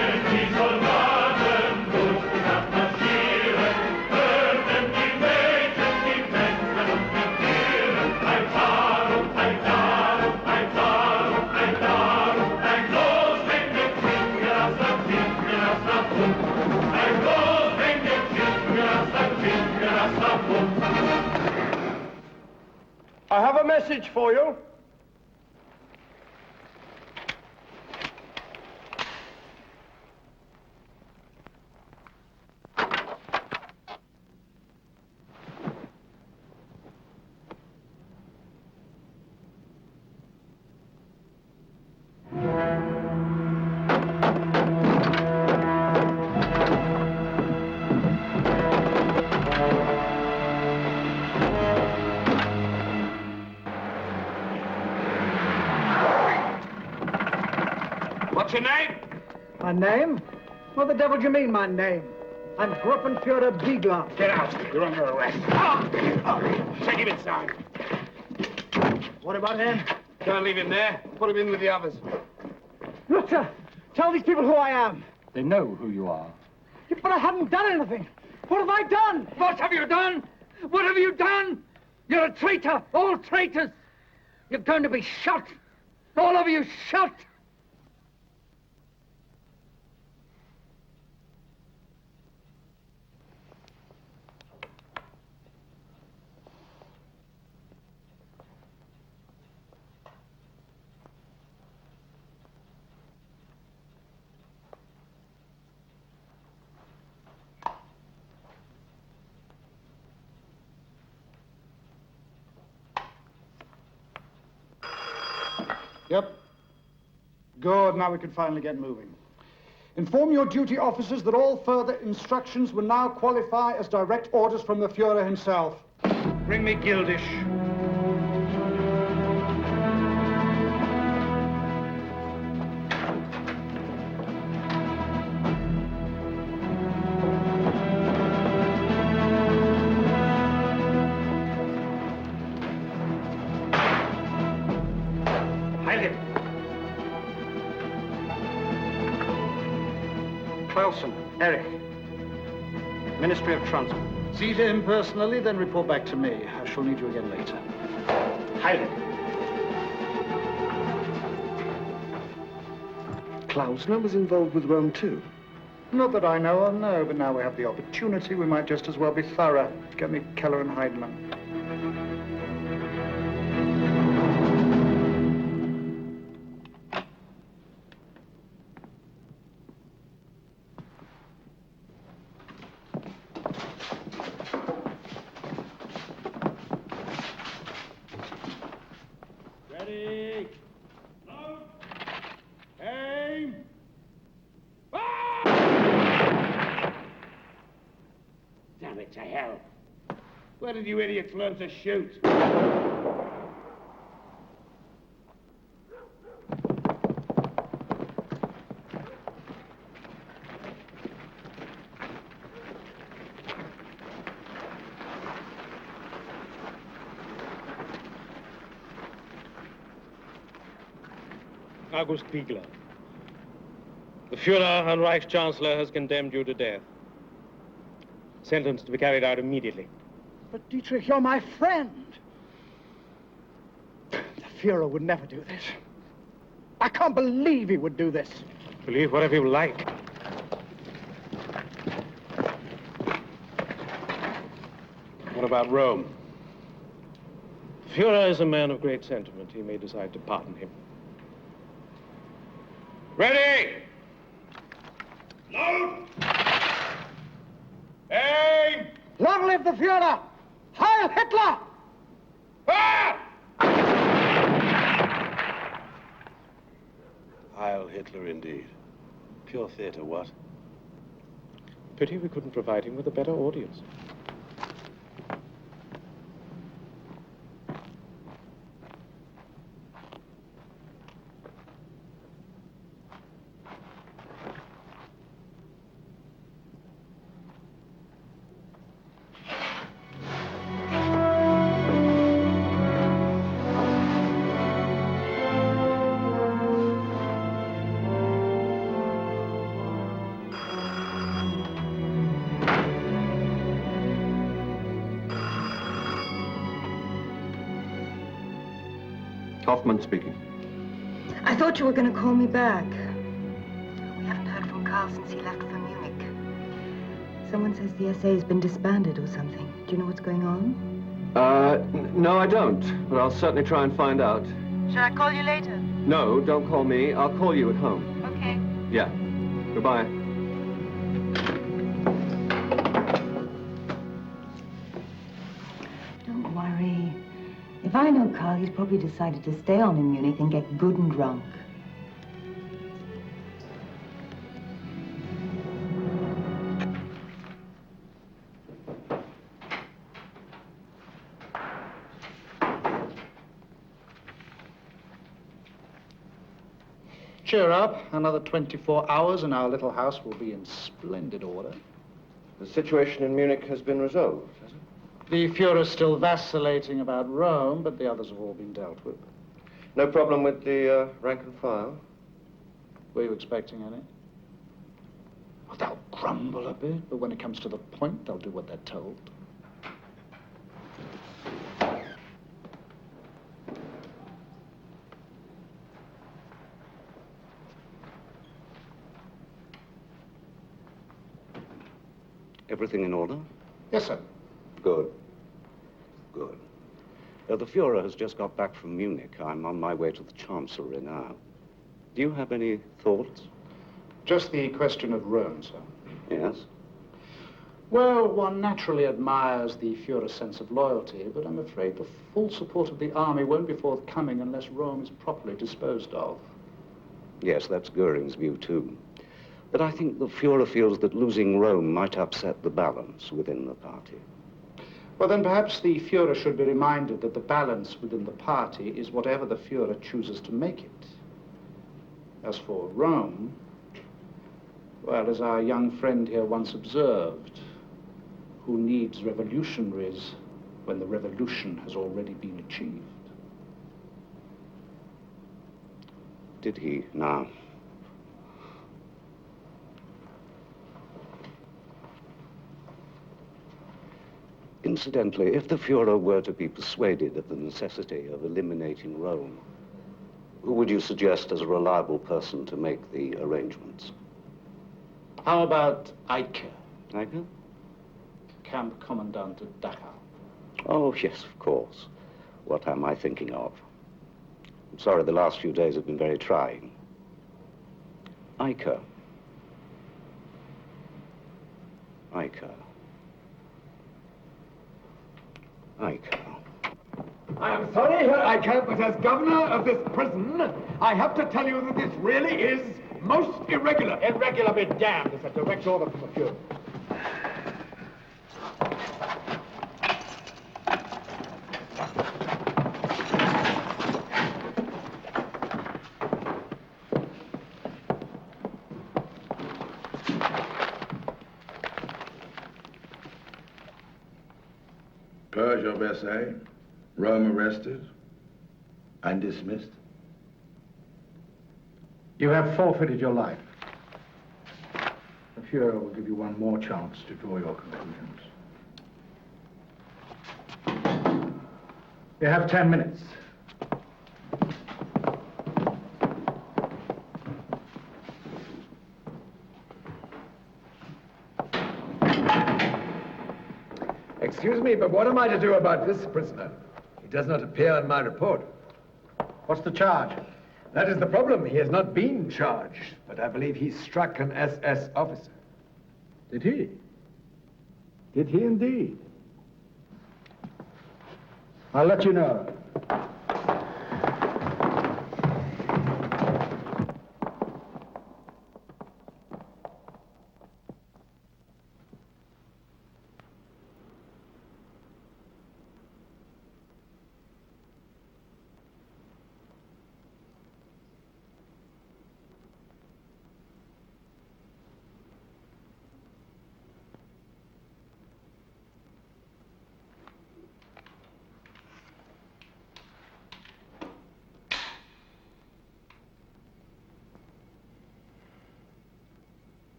Wenn die Soldaten durch die Stadt marschieren, öffnen die Mädchen die Fenster und die Türen. Ein Bar, ein Dar, ein Bar, ein Dar, ein Groß mit dem Kinderasser, Kinderasser, Pump. Ein Groß mit dem Kinderasser, Kinderasser, Pump. I have a message for you. What's your name? My name? What the devil do you mean, my name? I'm Gruppenführer Biegler. Get out. You're under arrest. Take him inside. What about him? Can't leave him there. Put him in with the others. Look, sir, tell these people who I am. They know who you are. But I haven't done anything. What have I done? What have you done? What have you done? You're a traitor, all traitors. You're going to be shot. All of you shot. Yep. Good, now we can finally get moving. Inform your duty officers that all further instructions will now qualify as direct orders from the Fuhrer himself. Bring me Gildish. Clausen, Erich. Ministry of Transport. See to him personally, then report back to me. I shall need you again later. Heilig. Klausner was involved with Rome too. Not that I know of, no, but now we have the opportunity, we might just as well be thorough. Get me Keller and Heidemann. Ready. Load. Aim. Damn it to hell. Where did you idiots learn to shoot? August Biegler. The Fuhrer and Reichschancellor has condemned you to death. Sentence to be carried out immediately. But Dietrich, you're my friend. The Fuhrer would never do this. I can't believe he would do this. Believe whatever you like. What about Rome? Fuhrer is a man of great sentiment. He may decide to pardon him. Ready! Load. Aim. Long live the Fuhrer! Heil Hitler! Heil Hitler indeed. Pure theater, what? Pity we couldn't provide him with a better audience. Hoffman speaking. I thought you were going to call me back. We haven't heard from Karl since he left for Munich. Someone says the SA has been disbanded or something. Do you know what's going on? No, I don't. But I'll certainly try and find out. Shall I call you later? No, don't call me. I'll call you at home. Okay. Yeah. Goodbye. Don't worry. If I know Karl, he's probably decided to stay on in Munich and get good and drunk. Cheer up. Another 24 hours and our little house will be in splendid order. The situation in Munich has been resolved, has it? The Fuhrer's still vacillating about Rome, but the others have all been dealt with. No problem with the rank and file? Were you expecting any? Well, they'll grumble a bit, but when it comes to the point, they'll do what they're told. Everything in order? Yes, sir. Good. Good. The Fuhrer has just got back from Munich. I'm on my way to the Chancellery now. Do you have any thoughts? Just the question of Rome, sir. Yes? Well, one naturally admires the Fuhrer's sense of loyalty, but I'm afraid the full support of the army won't be forthcoming unless Rome is properly disposed of. Yes, that's Goering's view, too. But I think the Fuhrer feels that losing Rome might upset the balance within the party. Well, then perhaps the Fuhrer should be reminded that the balance within the party is whatever the Fuhrer chooses to make it. As for Rome, well, as our young friend here once observed, who needs revolutionaries when the revolution has already been achieved? Did he now? Incidentally, if the Fuhrer were to be persuaded of the necessity of eliminating Rome, who would you suggest as a reliable person to make the arrangements? How about Eicher? Eicher? Camp Commandant at Dachau. Oh, yes, of course. What am I thinking of? I'm sorry, the last few days have been very trying. Eicher. Eicher. Eicher. I am sorry, Herr Eicher, but as governor of this prison, I have to tell you that this really is most irregular. Irregular be damned. It's a direct order from the Fuhrer. Purge of SA, Rome arrested and dismissed. You have forfeited your life. The Fuhrer will give you one more chance to draw your conclusions. You have 10 minutes. Excuse me, but what am I to do about this prisoner? He does not appear in my report. What's the charge? That is the problem. He has not been charged, but I believe he struck an SS officer. Did he? Did he indeed? I'll let you know.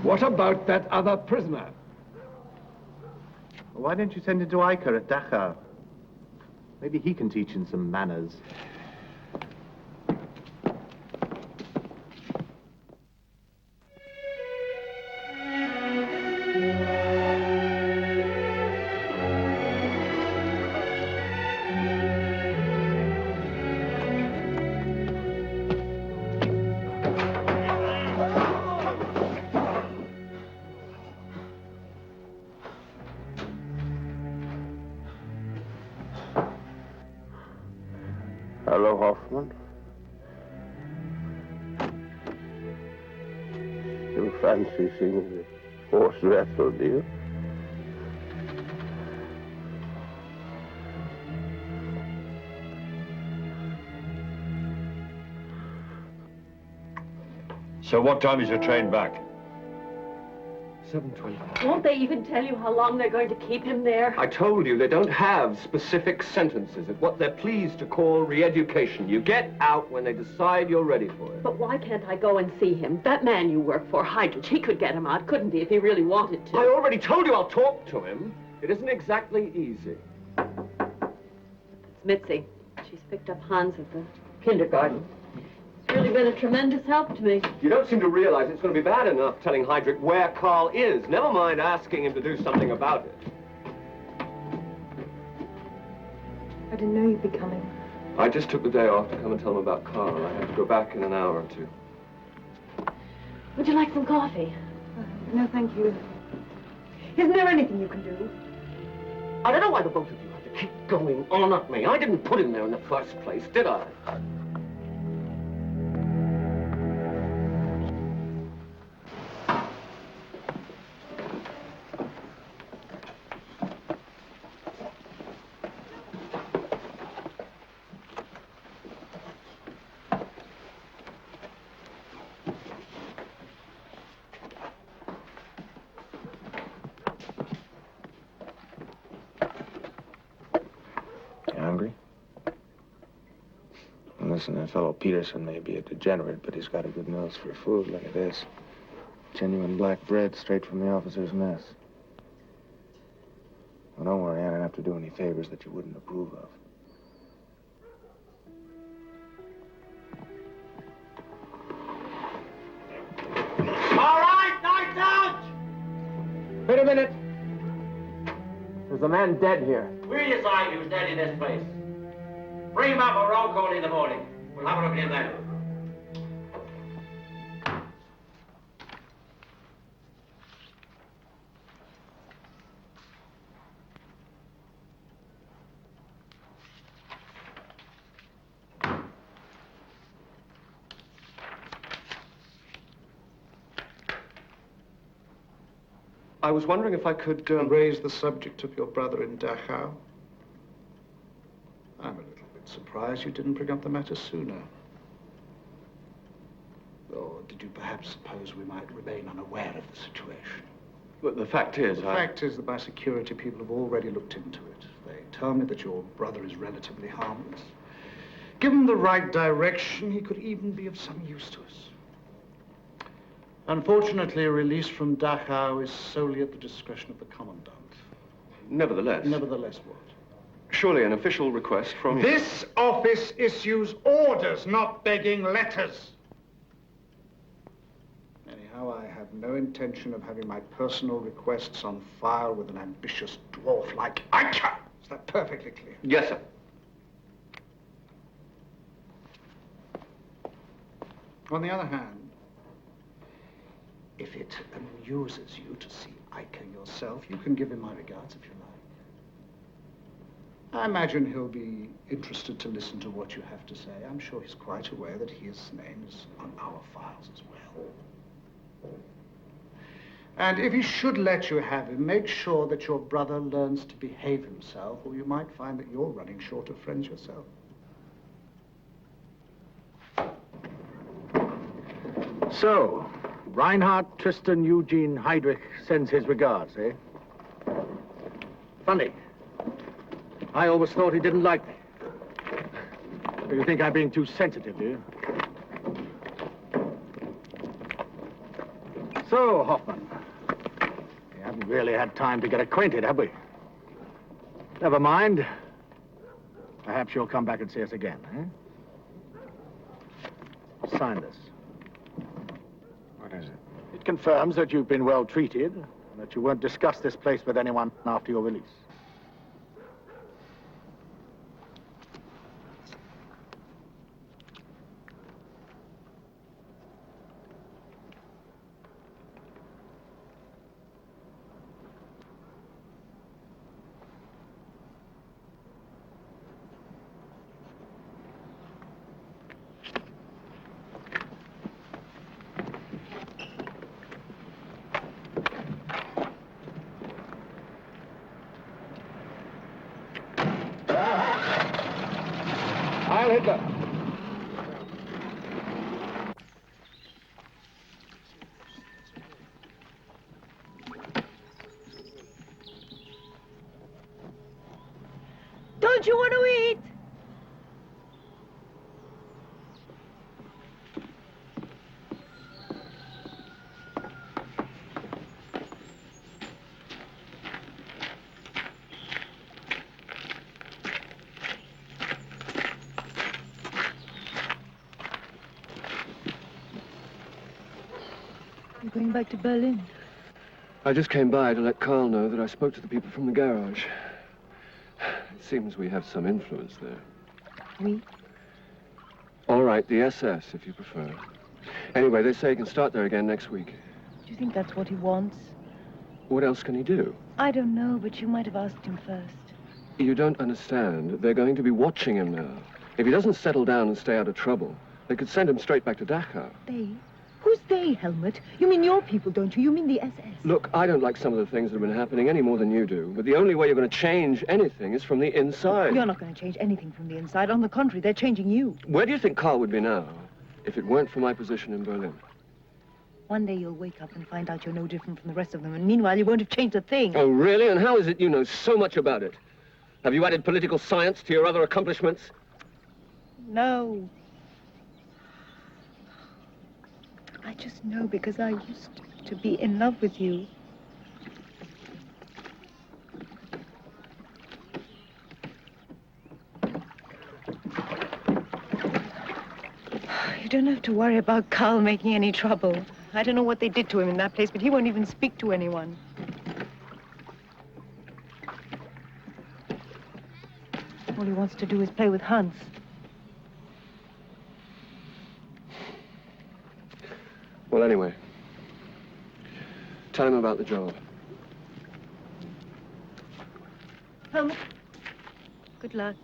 What about that other prisoner? Why don't you send him to Eicher at Dachau? Maybe he can teach him some manners. Hello, Hoffman. You fancy seeing the horse wrestle, do you? So what time is your train back? 7:20. Won't they even tell you how long they're going to keep him there? I told you, they don't have specific sentences. It's what they're pleased to call re-education. You get out when they decide you're ready for it. But why can't I go and see him? That man you work for, Heidrich, he could get him out, couldn't he, if he really wanted to? I already told you I'll talk to him. It isn't exactly easy. It's Mitzi. She's picked up Hans at the kindergarten. It's really been a tremendous help to me. You don't seem to realize it's going to be bad enough telling Heidrich where Carl is. Never mind asking him to do something about it. I didn't know you'd be coming. I just took the day off to come and tell him about Carl. I have to go back in an hour or two. Would you like some coffee? No, thank you. Isn't there anything you can do? I don't know why the both of you have to keep going on at me. I didn't put him there in the first place, did I? Hungry? Well, listen, that fellow Peterson may be a degenerate, but he's got a good nose for food. Look at this. Genuine black bread straight from the officer's mess. Well, don't worry, I don't have to do any favors that you wouldn't approve of. All right, lights out! Wait a minute. There's a man dead here. We decide who's dead in this place. Bring him up for roll call in the morning. We'll have a look at him then. I was wondering if I could raise the subject of your brother in Dachau. I'm a little bit surprised you didn't bring up the matter sooner. Or did you perhaps suppose we might remain unaware of the situation? But the fact is, The fact is that my security people have already looked into it. They tell me that your brother is relatively harmless. Given the right direction, he could even be of some use to us. Unfortunately, a release from Dachau is solely at the discretion of the Commandant. Nevertheless. Nevertheless what? Surely an official request from you. This office issues orders, not begging letters. Anyhow, I have no intention of having my personal requests on file with an ambitious dwarf like Eicher. Is that perfectly clear? Yes, sir. On the other hand, if it amuses you to see Eicher yourself, you can give him my regards if you like. I imagine he'll be interested to listen to what you have to say. I'm sure he's quite aware that his name is on our files as well. And if he should let you have him, make sure that your brother learns to behave himself, or you might find that you're running short of friends yourself. So, Reinhard Tristan Eugene Heidrich sends his regards, eh? Funny. I always thought he didn't like me. Do you think I'm being too sensitive, do you? So, Hoffman, we haven't really had time to get acquainted, have we? Never mind. Perhaps you'll come back and see us again, eh? Sign this. What is it? It confirms that you've been well treated, and that you won't discuss this place with anyone after your release. Heil Hitler! Don't you want to eat? You're going back to Berlin? I just came by to let Carl know that I spoke to the people from the garage. It seems we have some influence there. We? All right, the SS, if you prefer. Anyway, they say he can start there again next week. Do you think that's what he wants? What else can he do? I don't know, but you might have asked him first. You don't understand. They're going to be watching him now. If he doesn't settle down and stay out of trouble, they could send him straight back to Dachau. They? Who's they, Helmut? You mean your people, don't you? You mean the SS? Look, I don't like some of the things that have been happening any more than you do. But the only way you're going to change anything is from the inside. You're not going to change anything from the inside. On the contrary, they're changing you. Where do you think Carl would be now if it weren't for my position in Berlin? One day you'll wake up and find out you're no different from the rest of them, and meanwhile you won't have changed a thing. Oh, really? And how is it you know so much about it? Have you added political science to your other accomplishments? No. I just know because I used to be in love with you. You don't have to worry about Carl making any trouble. I don't know what they did to him in that place, but he won't even speak to anyone. All he wants to do is play with Hans. Well, anyway, tell him about the job. Helmut, good luck.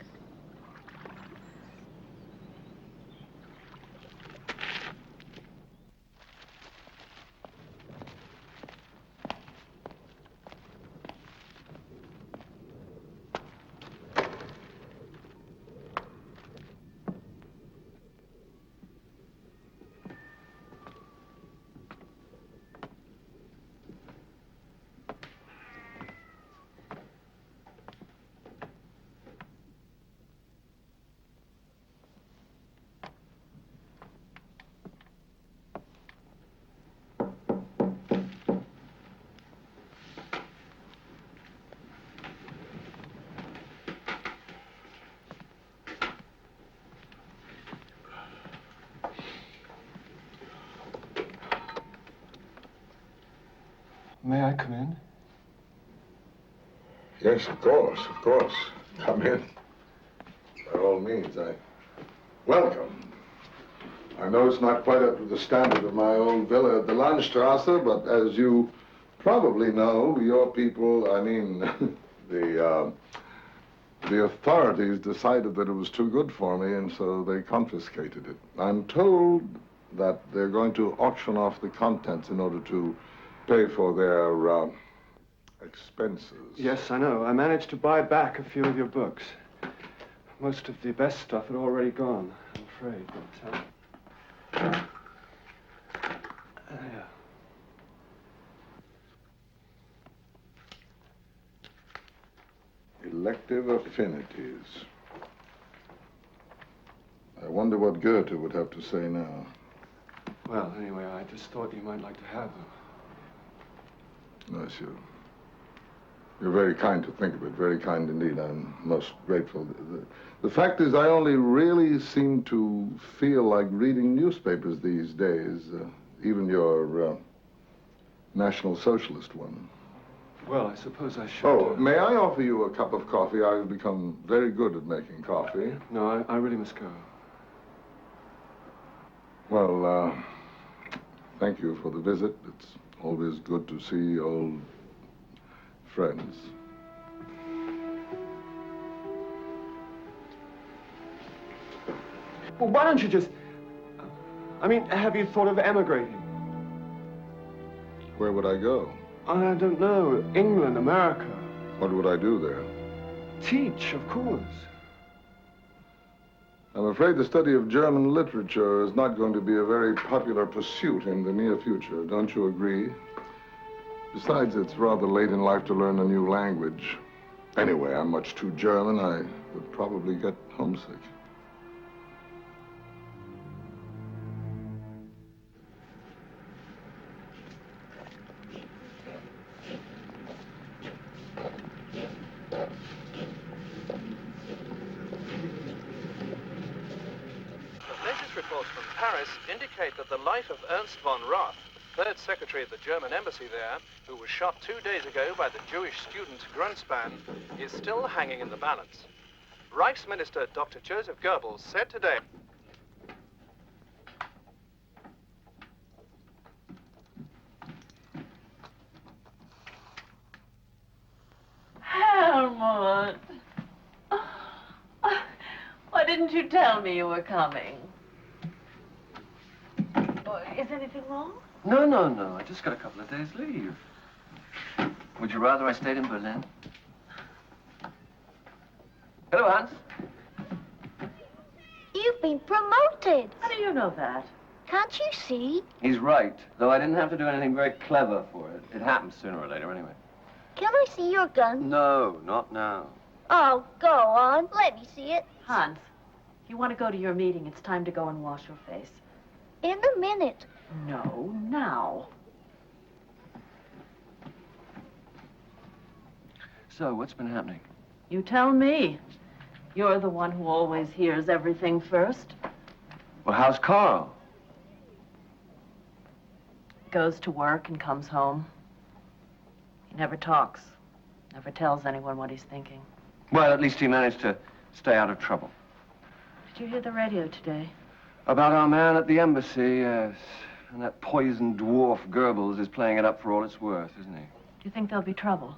May I come in? Yes, of course, of course. Come in. By all means, welcome. I know it's not quite up to the standard of my old villa at the Landstrasse, but as you probably know, your people, I mean, the authorities decided that it was too good for me, and so they confiscated it. I'm told that they're going to auction off the contents in order to pay for their expenses. Yes, I know. I managed to buy back a few of your books. Most of the best stuff had already gone, I'm afraid. But, yeah. Elective affinities. I wonder what Goethe would have to say now. Well, anyway, I just thought you might like to have them. Yes, you're very kind to think of it, very kind indeed. I'm most grateful. The fact is, I only really seem to feel like reading newspapers these days, even your National Socialist one. Well, I suppose I should. Oh, may I offer you a cup of coffee? I've become very good at making coffee. No, I really must go. Well, thank you for the visit. It's always good to see old friends. Well, why don't you just... I mean, have you thought of emigrating? Where would I go? I don't know. England, America. What would I do there? Teach, of course. I'm afraid the study of German literature is not going to be a very popular pursuit in the near future. Don't you agree? Besides, it's rather late in life to learn a new language. Anyway, I'm much too German. I would probably get homesick. Latest reports from Paris indicate that the life of Ernst von Roth, the third secretary of the German embassy there, who was shot 2 days ago by the Jewish student Grunspan, is still hanging in the balance. Reichsminister Dr. Joseph Goebbels said today... Helmut! Why didn't you tell me you were coming? Is anything wrong? No, no, no. I just got a couple of days' leave. Would you rather I stayed in Berlin? Hello, Hans. You've been promoted. How do you know that? Can't you see? He's right, though I didn't have to do anything very clever for it. It happens sooner or later, anyway. Can I see your gun? No, not now. Oh, go on. Let me see it. Hans, if you want to go to your meeting, it's time to go and wash your face. In a minute. No, now. So, what's been happening? You tell me. You're the one who always hears everything first. Well, how's Carl? Goes to work and comes home. He never talks. Never tells anyone what he's thinking. Well, at least he managed to stay out of trouble. Did you hear the radio today? About our man at the embassy, yes. And that poisoned dwarf Goebbels is playing it up for all it's worth, isn't he? Do you think there'll be trouble?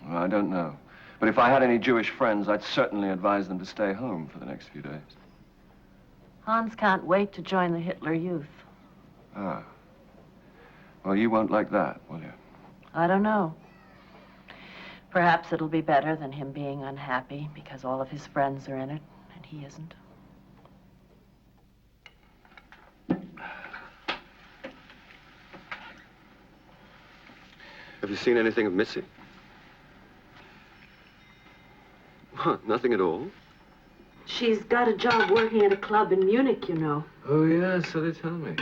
Well, I don't know. But if I had any Jewish friends, I'd certainly advise them to stay home for the next few days. Hans can't wait to join the Hitler Youth. Ah. Well, you won't like that, will you? I don't know. Perhaps it'll be better than him being unhappy because all of his friends are in it and he isn't. Have you seen anything of Missy? What, nothing at all? She's got a job working at a club in Munich, you know. Oh, yeah, so they tell me.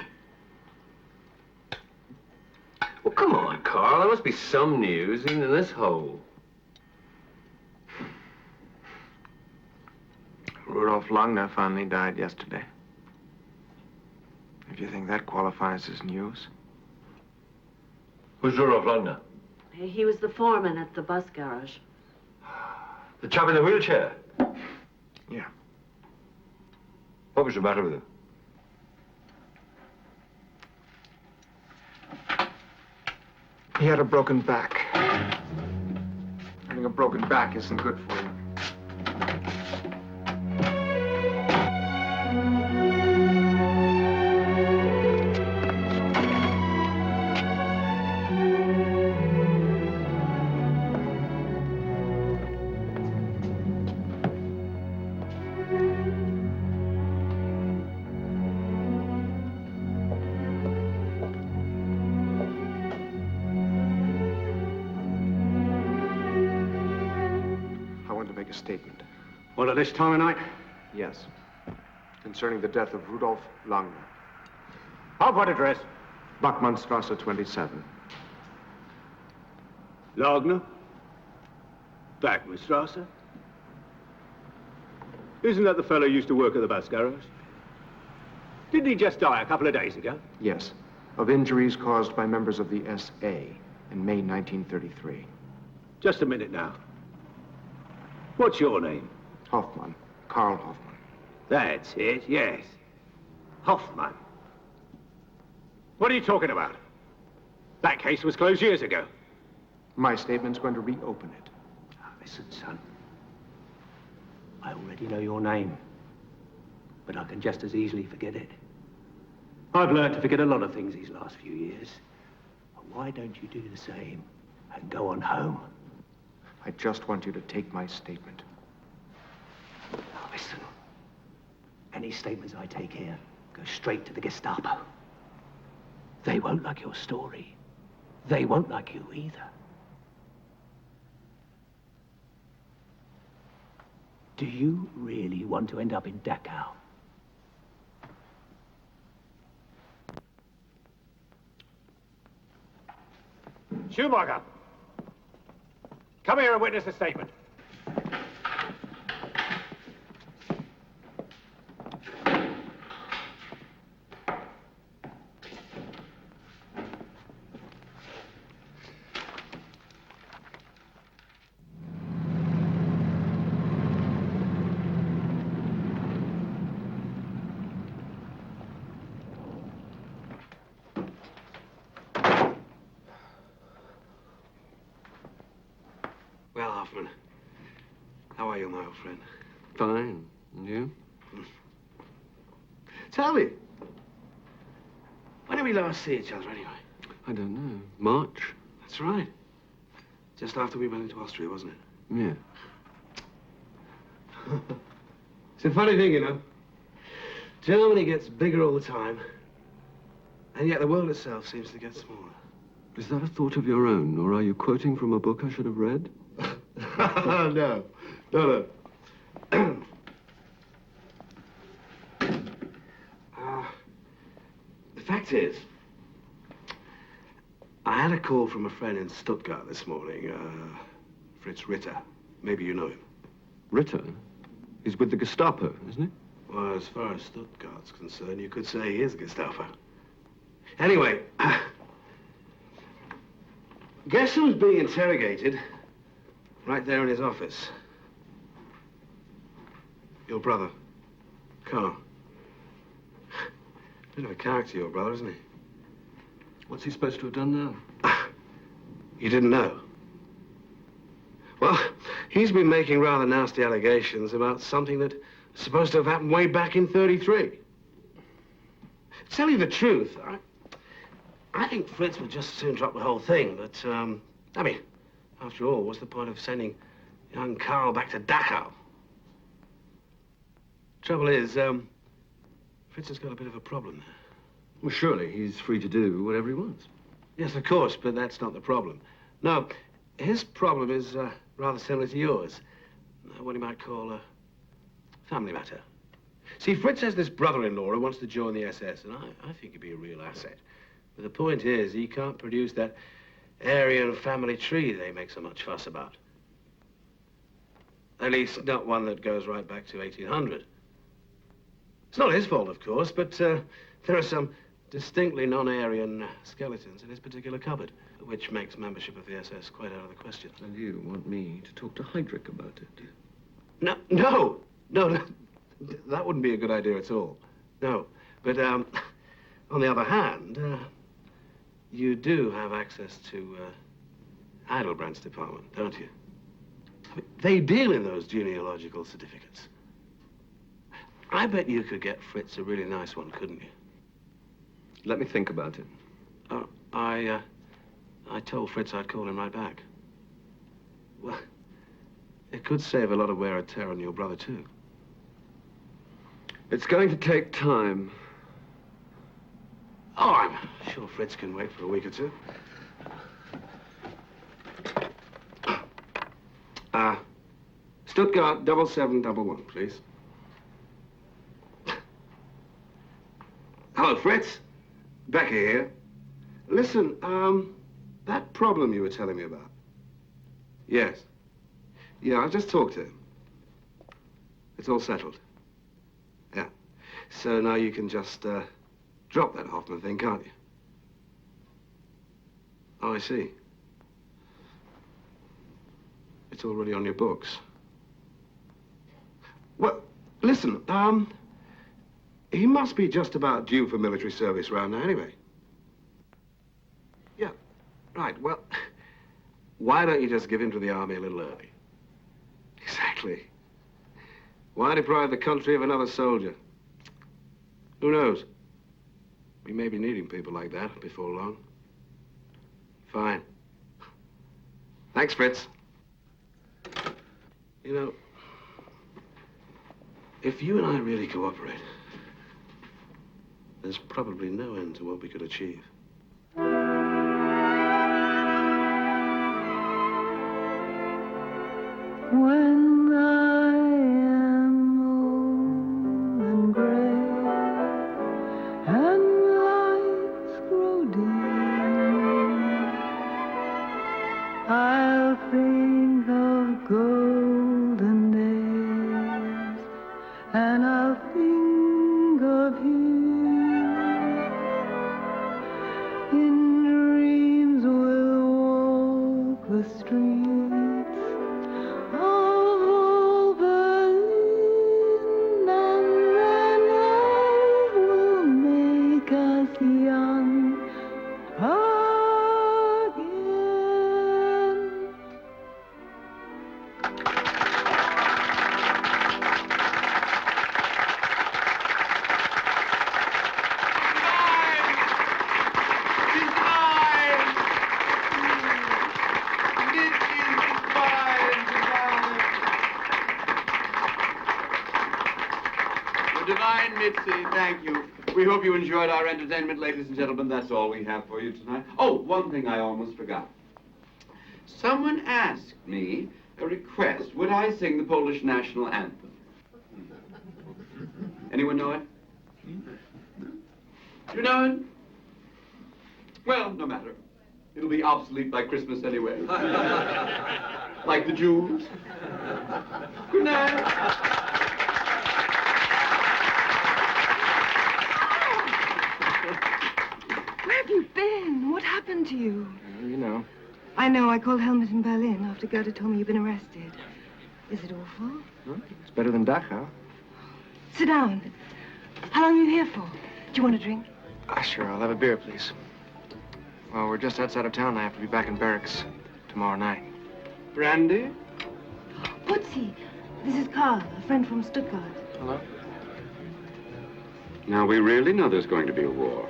Well, come on, Carl. There must be some news, even in this hole. Rudolf Langner finally died yesterday. If you think that qualifies as news. Who's Rudolf Langner? He was the foreman at the bus garage. The chap in the wheelchair? Yeah. What was the matter with him? He had a broken back. Having a broken back isn't good for you. Statement. Well, at this time of night? Yes. Concerning the death of Rudolf Langner. Of what address? Bachmannstrasse 27. Langner? Bachmannstrasse? Isn't that the fellow who used to work at the bus garage? Didn't he just die a couple of days ago? Yes. Of injuries caused by members of the SA in May 1933. Just a minute now. What's your name? Hoffman. Karl Hoffman. That's it, yes. Hoffman. What are you talking about? That case was closed years ago. My statement's going to reopen it. Listen, son. I already know your name, but I can just as easily forget it. I've learned to forget a lot of things these last few years. Why don't you do the same and go on home? I just want you to take my statement. Now listen. Any statements I take here go straight to the Gestapo. They won't like your story. They won't like you either. Do you really want to end up in Dachau? Schumacher, come here and witness a statement. Well, Hoffman, how are you, my old friend? Fine. And you? Tell me, when did we last see each other, anyway? I don't know. March? That's right. Just after we went into Austria, wasn't it? Yeah. It's a funny thing, you know. Germany gets bigger all the time, and yet the world itself seems to get smaller. Is that a thought of your own, or are you quoting from a book I should have read? No. The fact is, I had a call from a friend in Stuttgart this morning, Fritz Ritter. Maybe you know him. Ritter? He's with the Gestapo, isn't he? Well, as far as Stuttgart's concerned, you could say he is Gestapo. Anyway, guess who's being interrogated right there in his office? Your brother, Carl. Bit of a character, your brother, isn't he? What's he supposed to have done now? You didn't know? Well, he's been making rather nasty allegations about something that was supposed to have happened way back in '33. To tell you the truth, I think Fritz would just as soon drop the whole thing, but, I mean, after all, what's the point of sending young Carl back to Dachau? Trouble is, Fritz has got a bit of a problem there. Well, surely he's free to do whatever he wants. Yes, of course, but that's not the problem. No, his problem is rather similar to yours. What you might call a family matter. See, Fritz has this brother-in-law who wants to join the SS, and I think he'd be a real asset. But the point is, he can't produce that Aryan family tree they make so much fuss about. At least, not one that goes right back to 1800. It's not his fault, of course, but there are some distinctly non-Aryan skeletons in his particular cupboard, which makes membership of the SS quite out of the question. And you want me to talk to Heydrich about it? No, that wouldn't be a good idea at all. No, but on the other hand, you do have access to Heidelbrandt's department, don't you? I mean, they deal in those genealogical certificates. I bet you could get Fritz a really nice one, couldn't you? Let me think about it. Oh, I told Fritz I'd call him right back. Well, it could save a lot of wear and tear on your brother, too. It's going to take time. Oh, I'm sure Fritz can wait for a week or two. Stuttgart 7711, please. Hello, Fritz. Becker here. Listen, that problem you were telling me about. Yes. Yeah, I just talked to him. It's all settled. Yeah. So now you can just, drop that Hoffman thing, can't you? Oh, I see. It's already on your books. Well, listen, he must be just about due for military service round now anyway. Yeah, right, well, why don't you just give him to the army a little early? Exactly. Why deprive the country of another soldier? Who knows? We may be needing people like that before long. Fine. Thanks, Fritz. You know, If you and I really cooperate, there's probably no end to what we could achieve. When I am old and gray and lights grow dim, I'll think of golden days and I'll think of him. In dreams we'll walk the streets of old Berlin, and then love will make us young again. Divine Mitzi, thank you. We hope you enjoyed our entertainment, ladies and gentlemen. That's all we have for you tonight. Oh, one thing I almost forgot. Someone asked me a request. Would I sing the Polish national anthem? Anyone know it? You know it? Well, no matter. It'll be obsolete by Christmas anyway. Like the Jews. Good night. Where have you been? What happened to you? You know. I know. I called Helmut in Berlin after Gerda told me you've been arrested. Is it awful? It's better than Dachau. Sit down. How long are you here for? Do you want a drink? Sure, I'll have a beer, please. Well, we're just outside of town. I have to be back in barracks tomorrow night. Brandy? Putzi, this is Karl, a friend from Stuttgart. Hello? Now, we really know there's going to be a war.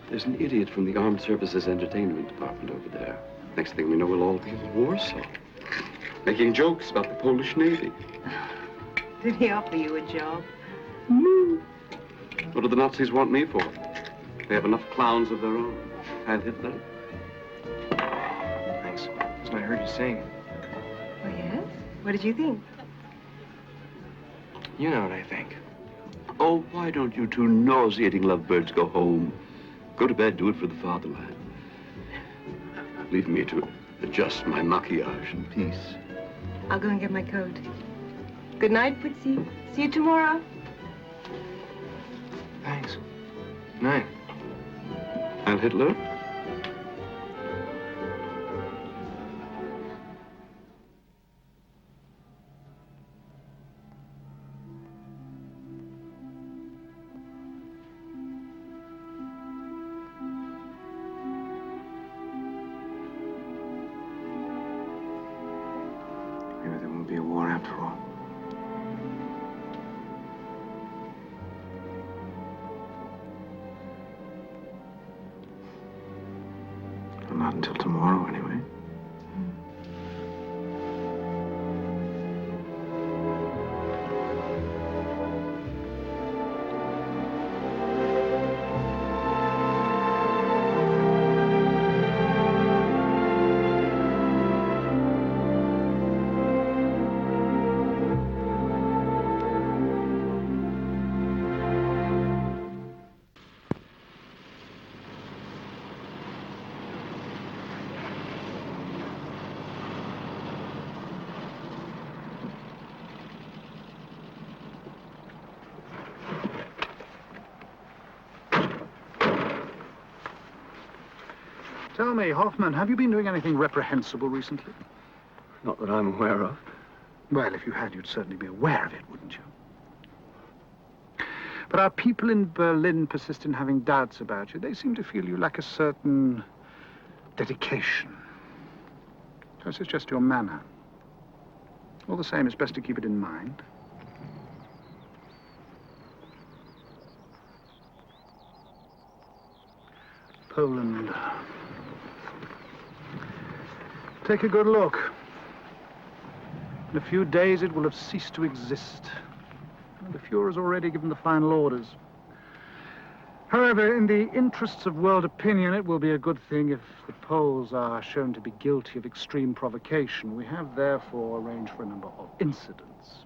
There's an idiot from the Armed Services Entertainment Department over there. Next thing we know, we'll all be in Warsaw, making jokes about the Polish Navy. Did he offer you a job? No. What do the Nazis want me for? They have enough clowns of their own. Heil Hitler. Thanks. That's what I heard you sing. Oh, yes? What did you think? You know what I think. Oh, why don't you two nauseating lovebirds go home? Go to bed, do it for the fatherland. Leave me to adjust my maquillage in peace. I'll go and get my coat. Good night, Putzi. See you tomorrow. Thanks. Night. Heil Hitler? Maybe there won't be a war after all. Well, not until tomorrow, anyway. Tell me, Hoffman, have you been doing anything reprehensible recently? Not that I'm aware of. Well, if you had, you'd certainly be aware of it, wouldn't you? But our people in Berlin persist in having doubts about you. They seem to feel you lack a certain dedication. So it's just your manner. All the same, it's best to keep it in mind. Poland. Take a good look. In a few days, it will have ceased to exist. The Fuhrer's already given the final orders. However, in the interests of world opinion, it will be a good thing if the Poles are shown to be guilty of extreme provocation. We have, therefore, arranged for a number of incidents.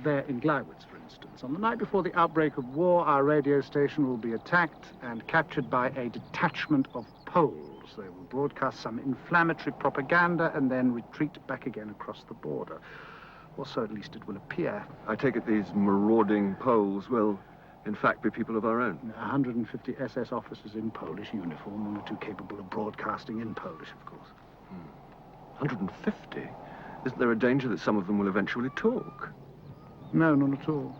There in Gleiwitz, for instance. On the night before the outbreak of war, our radio station will be attacked and captured by a detachment of Poles. They will broadcast some inflammatory propaganda and then retreat back again across the border. Or so at least it will appear. I take it these marauding Poles will, in fact, be people of our own. 150 SS officers in Polish uniform, and too capable of broadcasting in Polish, of course. 150? Isn't there a danger that some of them will eventually talk? No, not at all.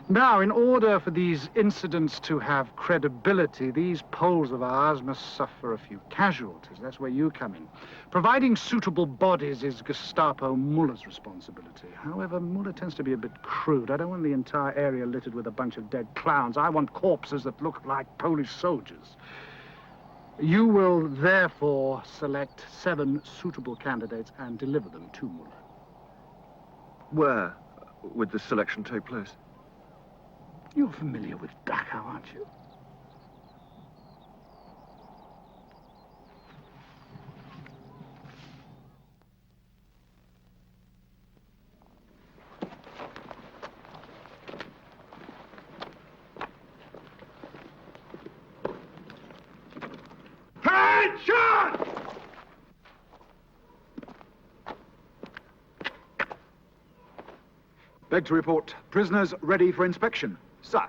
Now, in order for these incidents to have credibility, these Poles of ours must suffer a few casualties. That's where you come in. Providing suitable bodies is Gestapo Muller's responsibility. However, Muller tends to be a bit crude. I don't want the entire area littered with a bunch of dead clowns. I want corpses that look like Polish soldiers. You will therefore select 7 suitable candidates and deliver them to Muller. Where would this selection take place? You're familiar with Dachau, aren't you? Attention! Beg to report. Prisoners ready for inspection. Sir.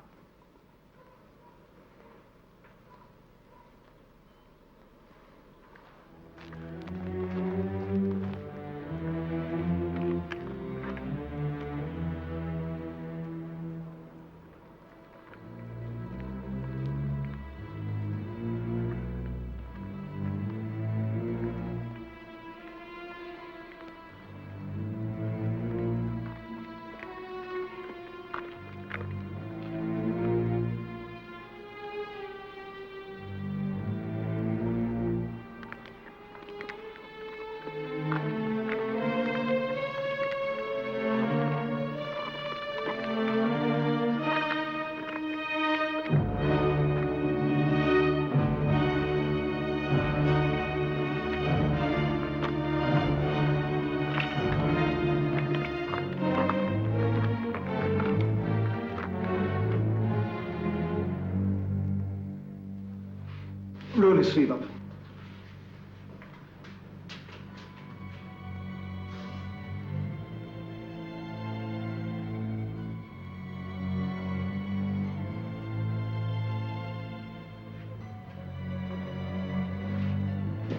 Roll his sleeve up.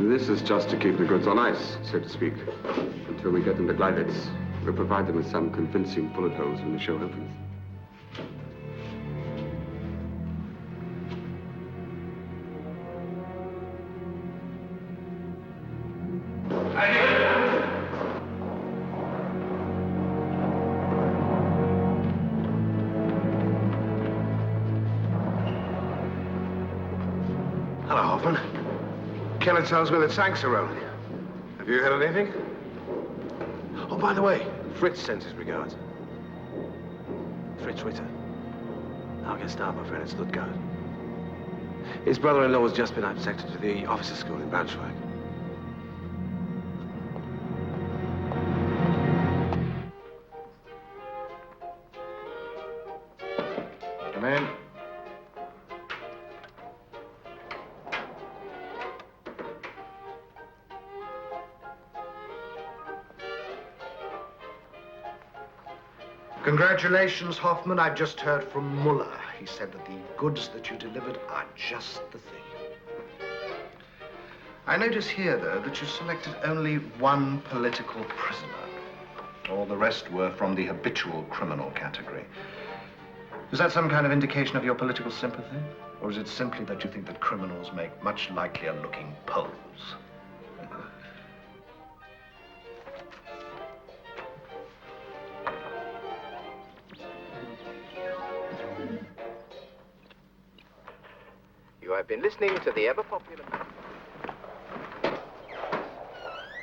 This is just to keep the goods on ice, so to speak, until we get them to Gleiwitz. We'll provide them with some convincing bullet holes when the show opens. Hello, Hoffman. Keller tells me that tanks are rolling. Have you heard anything? Oh, by the way, Fritz sends his regards. Fritz Ritter. Our Gestapo friend in Stuttgart. His brother-in-law has just been absected to the officers' school in Braunschweig. Come in. Congratulations, Hoffman. I've just heard from Muller. He said that the goods that you delivered are just the thing. I notice here, though, that you selected only one political prisoner. All the rest were from the habitual criminal category. Is that some kind of indication of your political sympathy? Or is it simply that you think that criminals make much likelier-looking Poles? You have been listening to the ever-popular...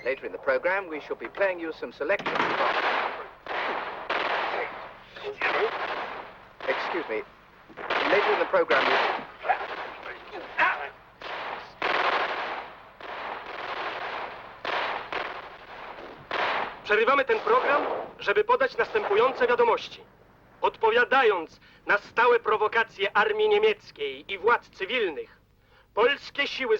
Later in the program, we shall be playing you some selections from... me. Later in the program, Przerywamy ten program, żeby podać następujące wiadomości. Odpowiadając na stałe prowokacje armii niemieckiej i władz cywilnych, polskie siły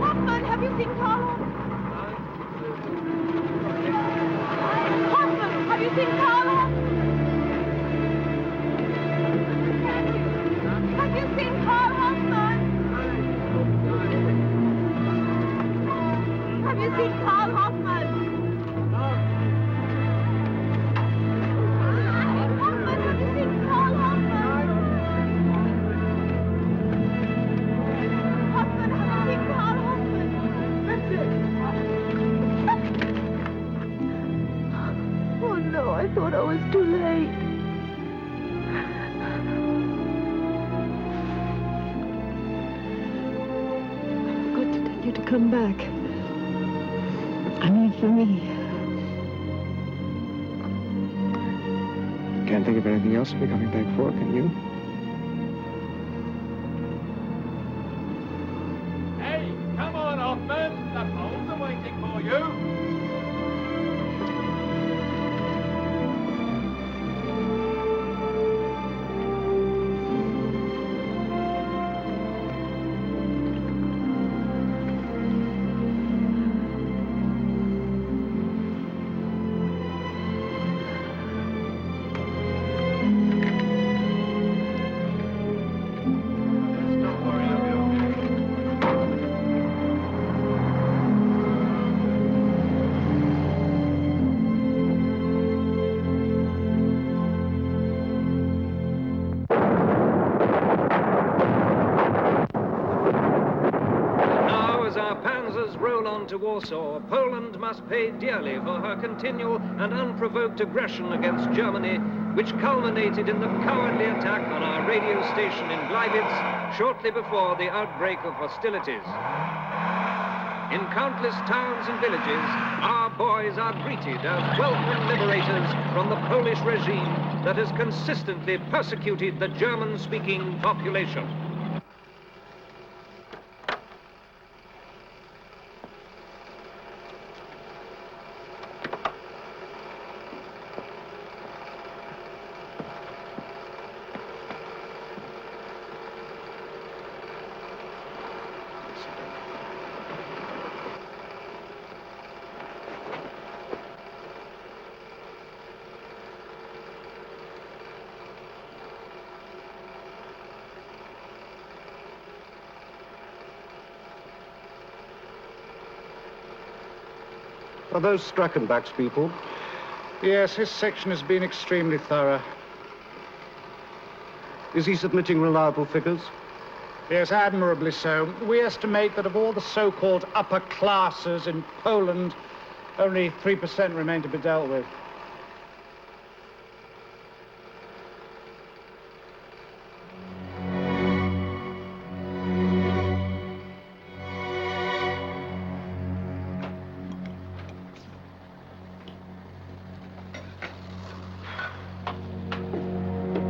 Hoffman, have you seen Carl? Hoffman, have you seen Carl? Have you seen Carl Hoffman? Have you seen Carl Hoffman? Hoffman, have you seen Carl Hoffman? Hoffman, have you seen Carl Hoffman? Oh no, I thought I was too late. I forgot to tell you to come back. I mean, for me. Can't think of anything else to be coming back for, can you? Hey, come on, Hoffman. The Poles are waiting for you. Now, as our panzers roll on to Warsaw, Poland must pay dearly for her continual and unprovoked aggression against Germany, which culminated in the cowardly attack on our radio station in Gleiwitz shortly before the outbreak of hostilities. In countless towns and villages, our boys are greeted as welcome liberators from the Polish regime that has consistently persecuted the German-speaking population. Are those Strackenbach's people? Yes, his section has been extremely thorough. Is he submitting reliable figures? Yes, admirably so. We estimate that of all the so-called upper classes in Poland, only 3% remain to be dealt with.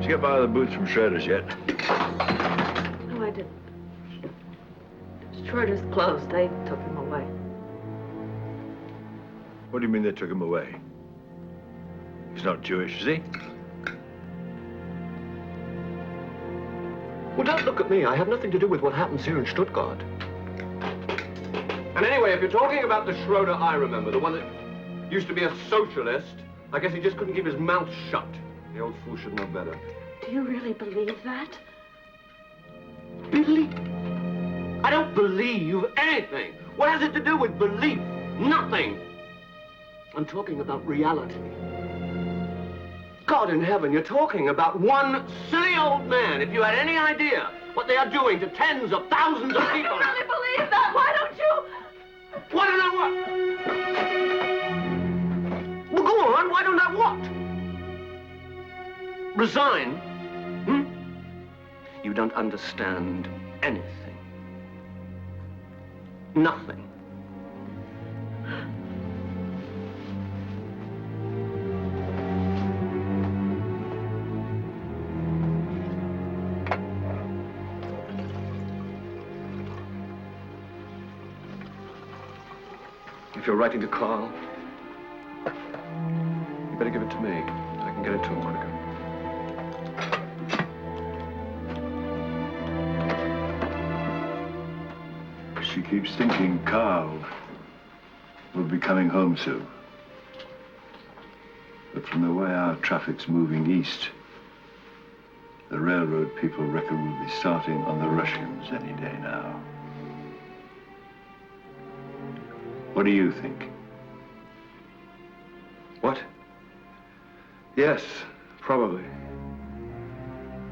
Did you get by the boots from Schroeder's yet? No, I didn't. Schroeder's closed. They took him away. What do you mean they took him away? He's not Jewish, is he? Well, don't look at me. I have nothing to do with what happens here in Stuttgart. And anyway, if you're talking about the Schroeder I remember, the one that used to be a socialist, I guess he just couldn't keep his mouth shut. The old fool should know better. Do you really believe that? Believe? I don't believe anything. What has it to do with belief? Nothing. I'm talking about reality. God in heaven, you're talking about one silly old man. If you had any idea what they are doing to tens of thousands of people... I don't really believe that. Why don't you? Why don't I what? Well, go on. Why don't I what? Resign? don't understand anything. Nothing. If you're writing to Carl, you better give it to me. I can get it to him quicker. She keeps thinking Carl will be coming home soon. But from the way our traffic's moving east, the railroad people reckon we'll be starting on the Russians any day now. What do you think? What? Yes, probably.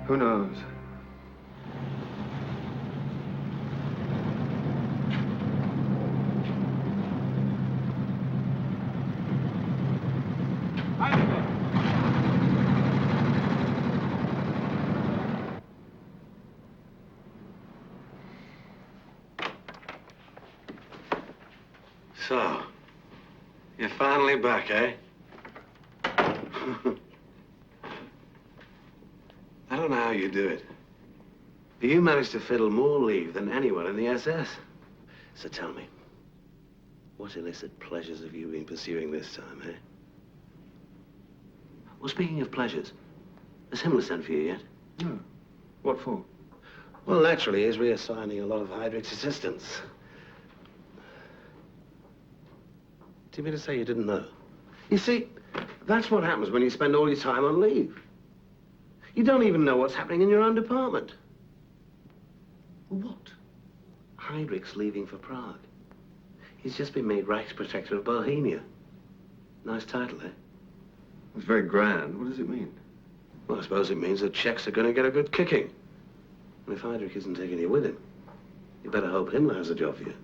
Who knows? So, you're finally back, eh? I don't know how you do it. But you managed to fiddle more leave than anyone in the SS. So tell me, what illicit pleasures have you been pursuing this time, eh? Well, speaking of pleasures, has Himmler sent for you yet? No. What for? Well, naturally, he's reassigning a lot of Heydrich's assistants. Do you mean to say you didn't know? You see, that's what happens when you spend all your time on leave. You don't even know what's happening in your own department. What? Heydrich's leaving for Prague. He's just been made Reichsprotector of Bohemia. Nice title, eh? It's very grand. What does it mean? Well, I suppose it means the Czechs are going to get a good kicking. And if Heydrich isn't taking you with him, you better hope Himmler has a job for you.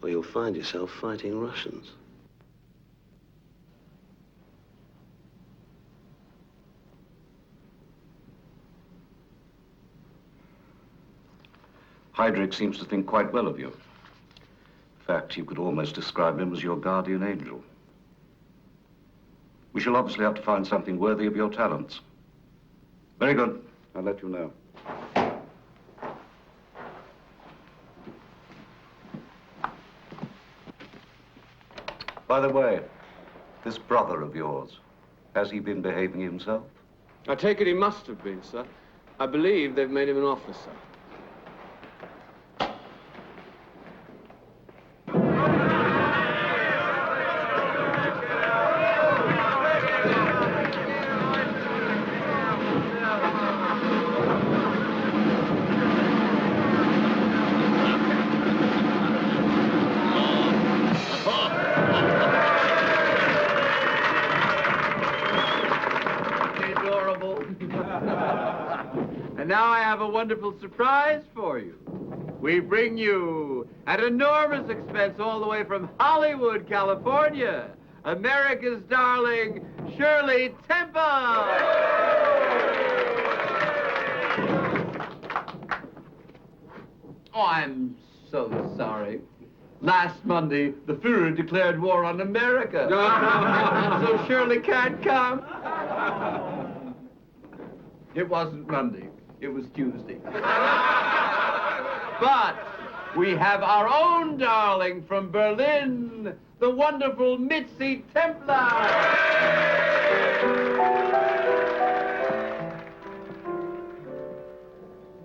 Or you'll find yourself fighting Russians. Heydrich seems to think quite well of you. In fact, you could almost describe him as your guardian angel. We shall obviously have to find something worthy of your talents. Very good. I'll let you know. By the way, this brother of yours, has he been behaving himself? I take it he must have been, sir. I believe they've made him an officer. And now I have a wonderful surprise for you. We bring you, at enormous expense all the way from Hollywood, California, America's darling Shirley Temple! Oh, I'm so sorry. Last Monday, the Fuhrer declared war on America. So Shirley can't come. It wasn't Monday. It was Tuesday. But we have our own darling from Berlin, the wonderful Mitzi Templar.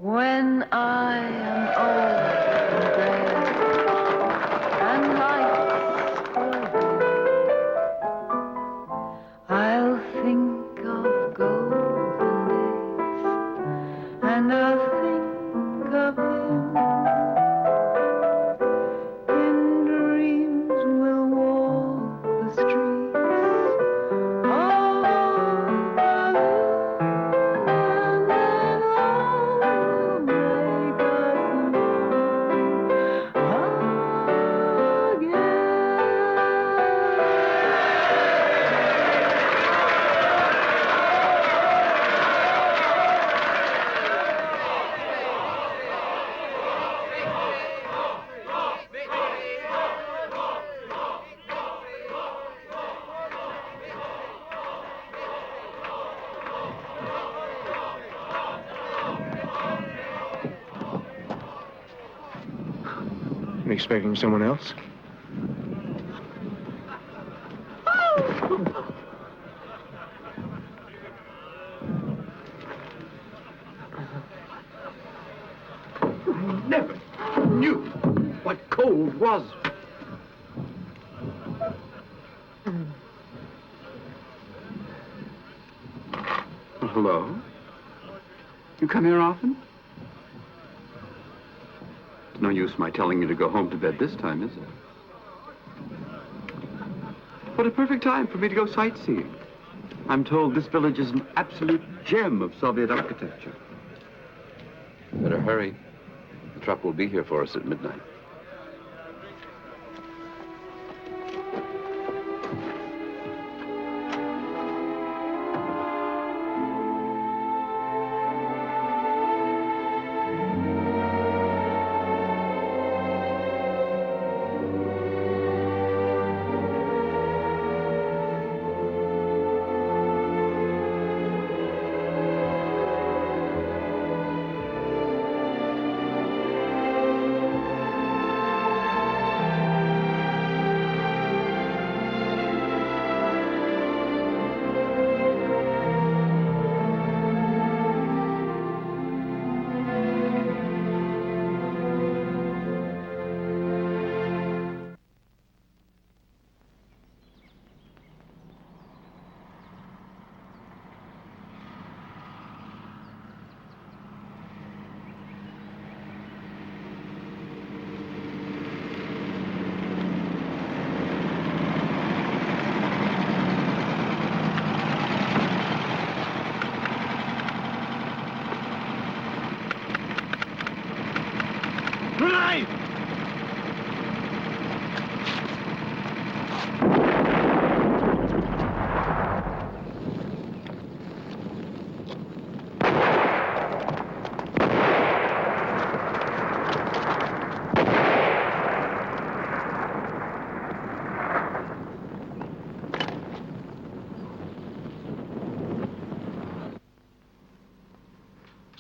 When I am old and gray and life's over, I'll think of golden days and I'll think of him. In dreams we'll walk the streets of Berlin, and then all will make us new. expecting someone else? I never knew what cold was. Well, hello. You come here often? It's no use my telling you to go home to bed this time, is it? What a perfect time for me to go sightseeing. I'm told this village is an absolute gem of Soviet architecture. Better hurry. The truck will be here for us at midnight.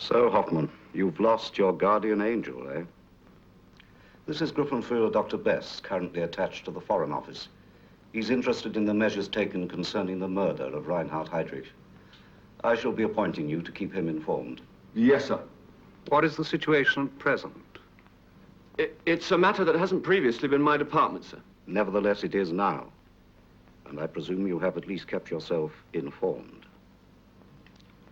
So, Hoffman, you've lost your guardian angel, eh? This is Gruppenführer Dr. Bess, currently attached to the Foreign Office. He's interested in the measures taken concerning the murder of Reinhard Heydrich. I shall be appointing you to keep him informed. Yes, sir. What is the situation at present? It's a matter that hasn't previously been my department, sir. Nevertheless, it is now. And I presume you have at least kept yourself informed.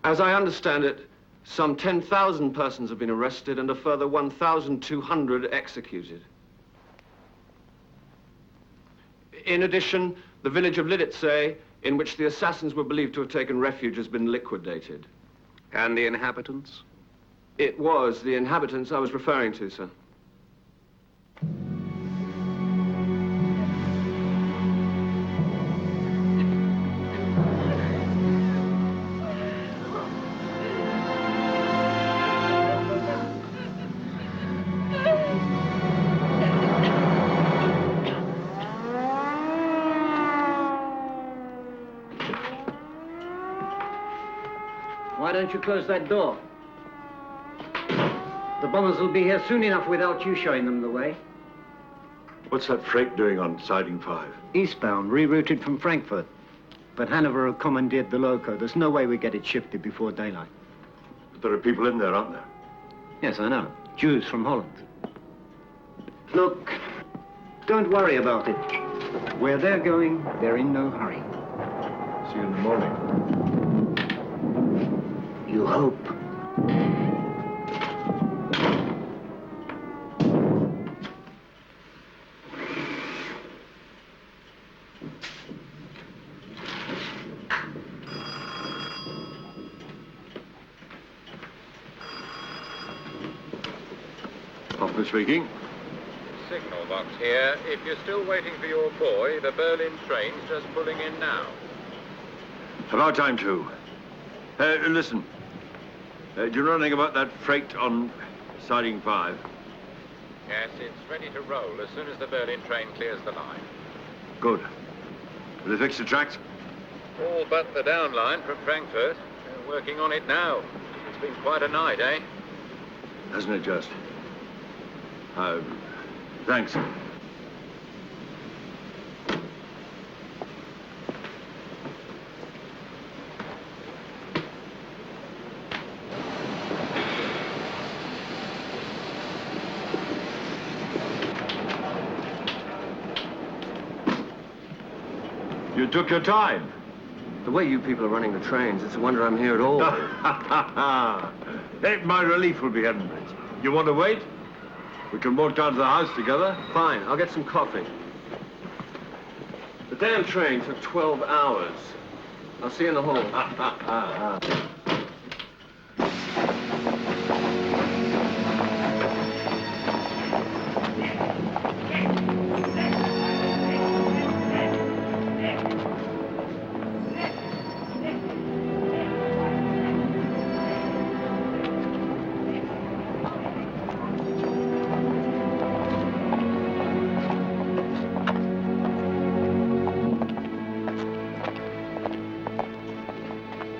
As I understand it, some 10,000 persons have been arrested and a further 1,200 executed. In addition, the village of Lidice, in which the assassins were believed to have taken refuge, has been liquidated. And the inhabitants? It was the inhabitants I was referring to, sir. Why don't you close that door? The bombers will be here soon enough without you showing them the way. What's that freight doing on Siding 5? Eastbound, rerouted from Frankfurt. But Hanover have commandeered the loco. There's no way we get it shifted before daylight. But there are people in there, aren't there? Yes, I know. Jews from Holland. Look, don't worry about it. Where they're going, they're in no hurry. See you in the morning. You hope. Hoffman speaking. Signal box here. If you're still waiting for your boy, the Berlin train's just pulling in now. About time, too. Listen. Do you know anything about that freight on Siding 5? Yes, it's ready to roll as soon as the Berlin train clears the line. Good. Will they fix the tracks? All but the down line from Frankfurt. They're working on it now. It's been quite a night, eh? Hasn't it just? Thanks. You took your time. The way you people are running the trains, it's a wonder I'm here at all. My relief will be ended. You want to wait? We can walk down to the house together. Fine, I'll get some coffee. The damn train took 12 hours. I'll see you in the hall.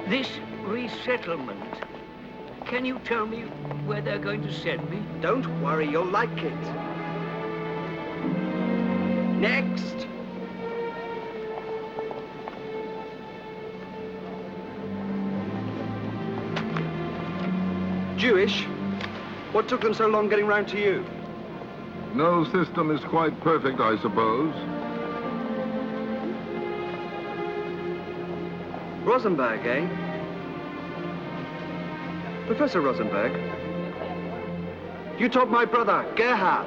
This resettlement, can you tell me where they're going to send me? Don't worry, you'll like it. Next. Jewish? What took them so long getting round to you? No system is quite perfect, I suppose. Rosenberg, eh? Professor Rosenberg. You taught my brother, Gerhard.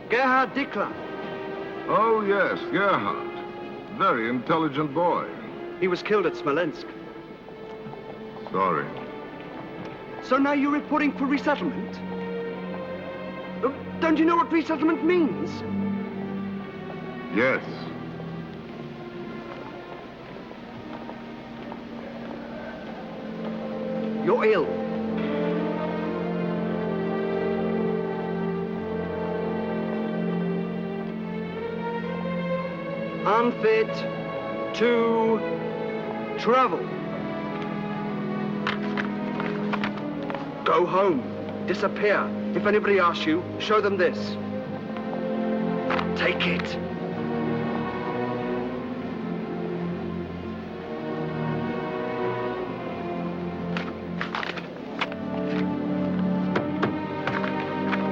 Gerhard Dickler. Oh, yes, Gerhard. Very intelligent boy. He was killed at Smolensk. Sorry. So now you're reporting for resettlement? Don't you know what resettlement means? Yes. You're ill. Unfit to travel. Go home. Disappear. If anybody asks you, show them this. Take it.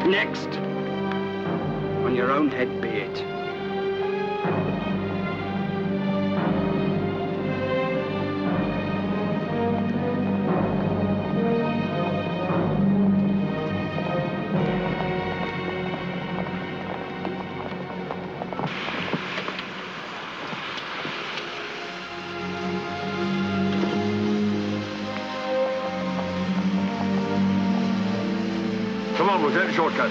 Next. On your own head be it. Come on, we'll take a shortcut.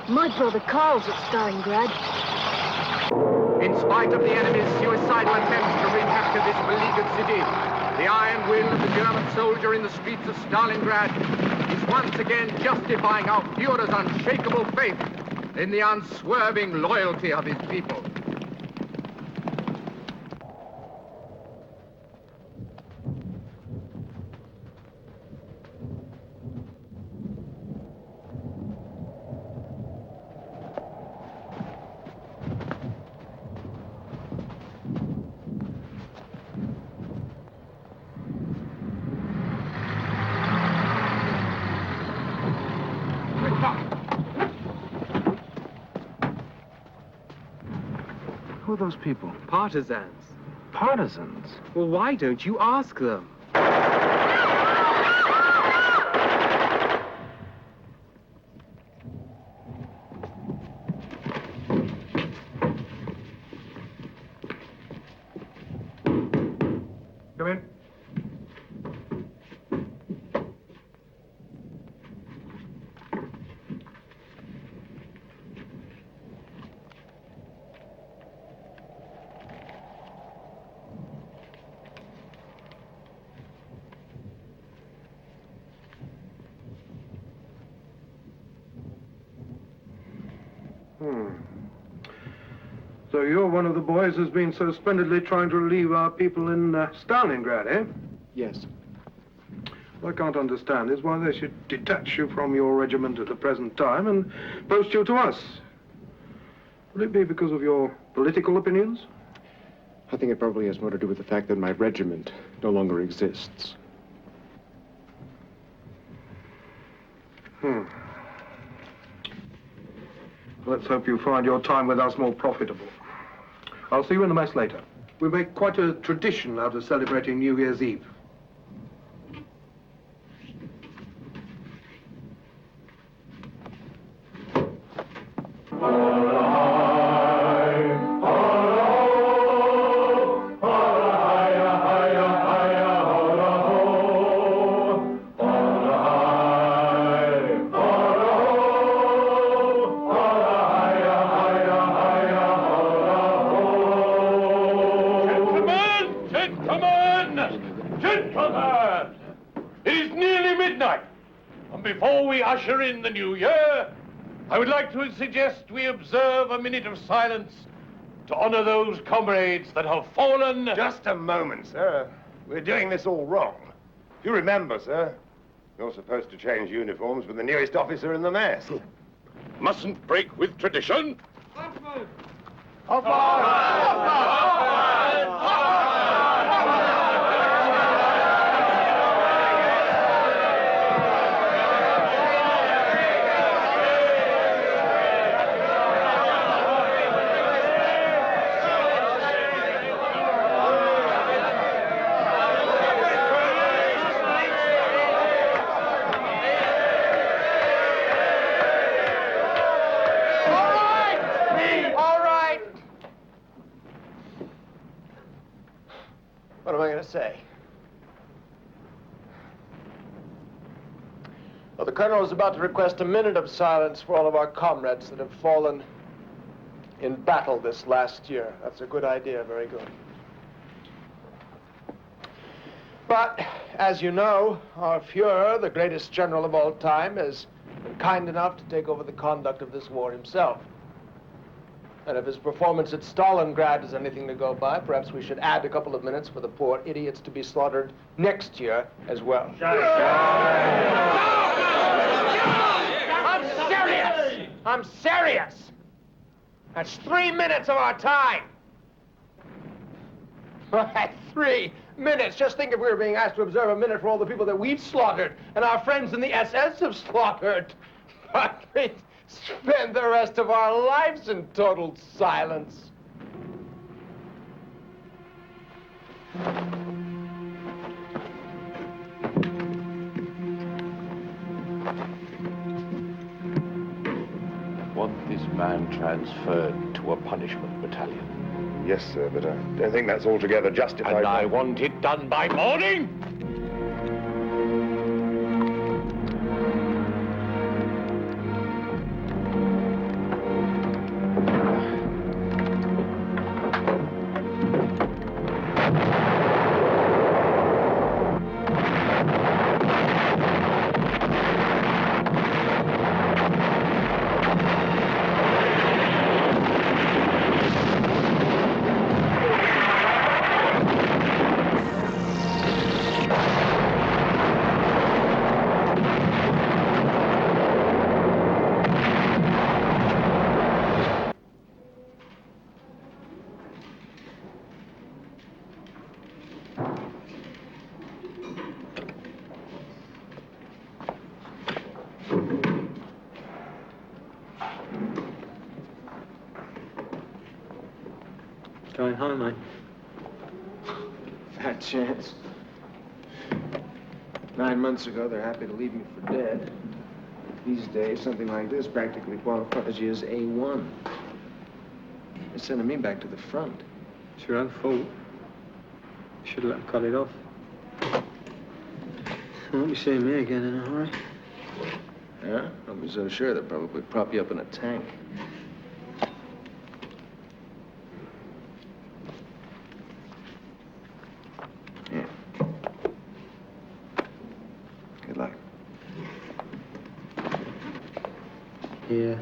My brother Karl's at Stalingrad. In spite of the enemy's suicidal attempts to recapture this beleaguered city, the iron will of the German soldier in the streets of Stalingrad is once again justifying our Führer's unshakable faith in the unswerving loyalty of his people. Who are those people? Partisans. Partisans? Well, why don't you ask them? Come in. So you're one of the boys who's been so splendidly trying to relieve our people in Stalingrad, eh? Yes. What I can't understand is why they should detach you from your regiment at the present time and post you to us. Would it be because of your political opinions? I think it probably has more to do with the fact that my regiment no longer exists. Let's hope you find your time with us more profitable. I'll see you in the mess later. We make quite a tradition out of celebrating New Year's Eve. Before we usher in the new year, I would like to suggest we observe a minute of silence to honor those comrades that have fallen. Just a moment, sir. We're doing this all wrong. If you remember, sir, you're supposed to change uniforms with the newest officer in the mess. Mustn't break with tradition. What am I going to say? Well, the Colonel is about to request a minute of silence for all of our comrades that have fallen in battle this last year. That's a good idea, very good. But, as you know, our Fuhrer, the greatest general of all time, has been kind enough to take over the conduct of this war himself. And if his performance at Stalingrad is anything to go by, perhaps we should add a couple of minutes for the poor idiots to be slaughtered next year as well. I'm serious! I'm serious! That's 3 minutes of our time! 3 minutes! Just think if we were being asked to observe a minute for all the people that we've slaughtered and our friends in the SS have slaughtered. But we'd spend the rest of our lives in total silence. Want this man transferred to a punishment battalion. Yes, sir, but I don't think that's altogether justified. And I want it done by morning. Going home, mate. Fat chance. 9 months ago, they're happy to leave me for dead. These days, something like this practically qualifies you as A1. They're sending me back to the front. It's your own fault. You should have let them cut it off. You won't be seeing me again in a hurry. Yeah? Don't be so sure. They'll probably prop you up in a tank. Good luck. Yeah.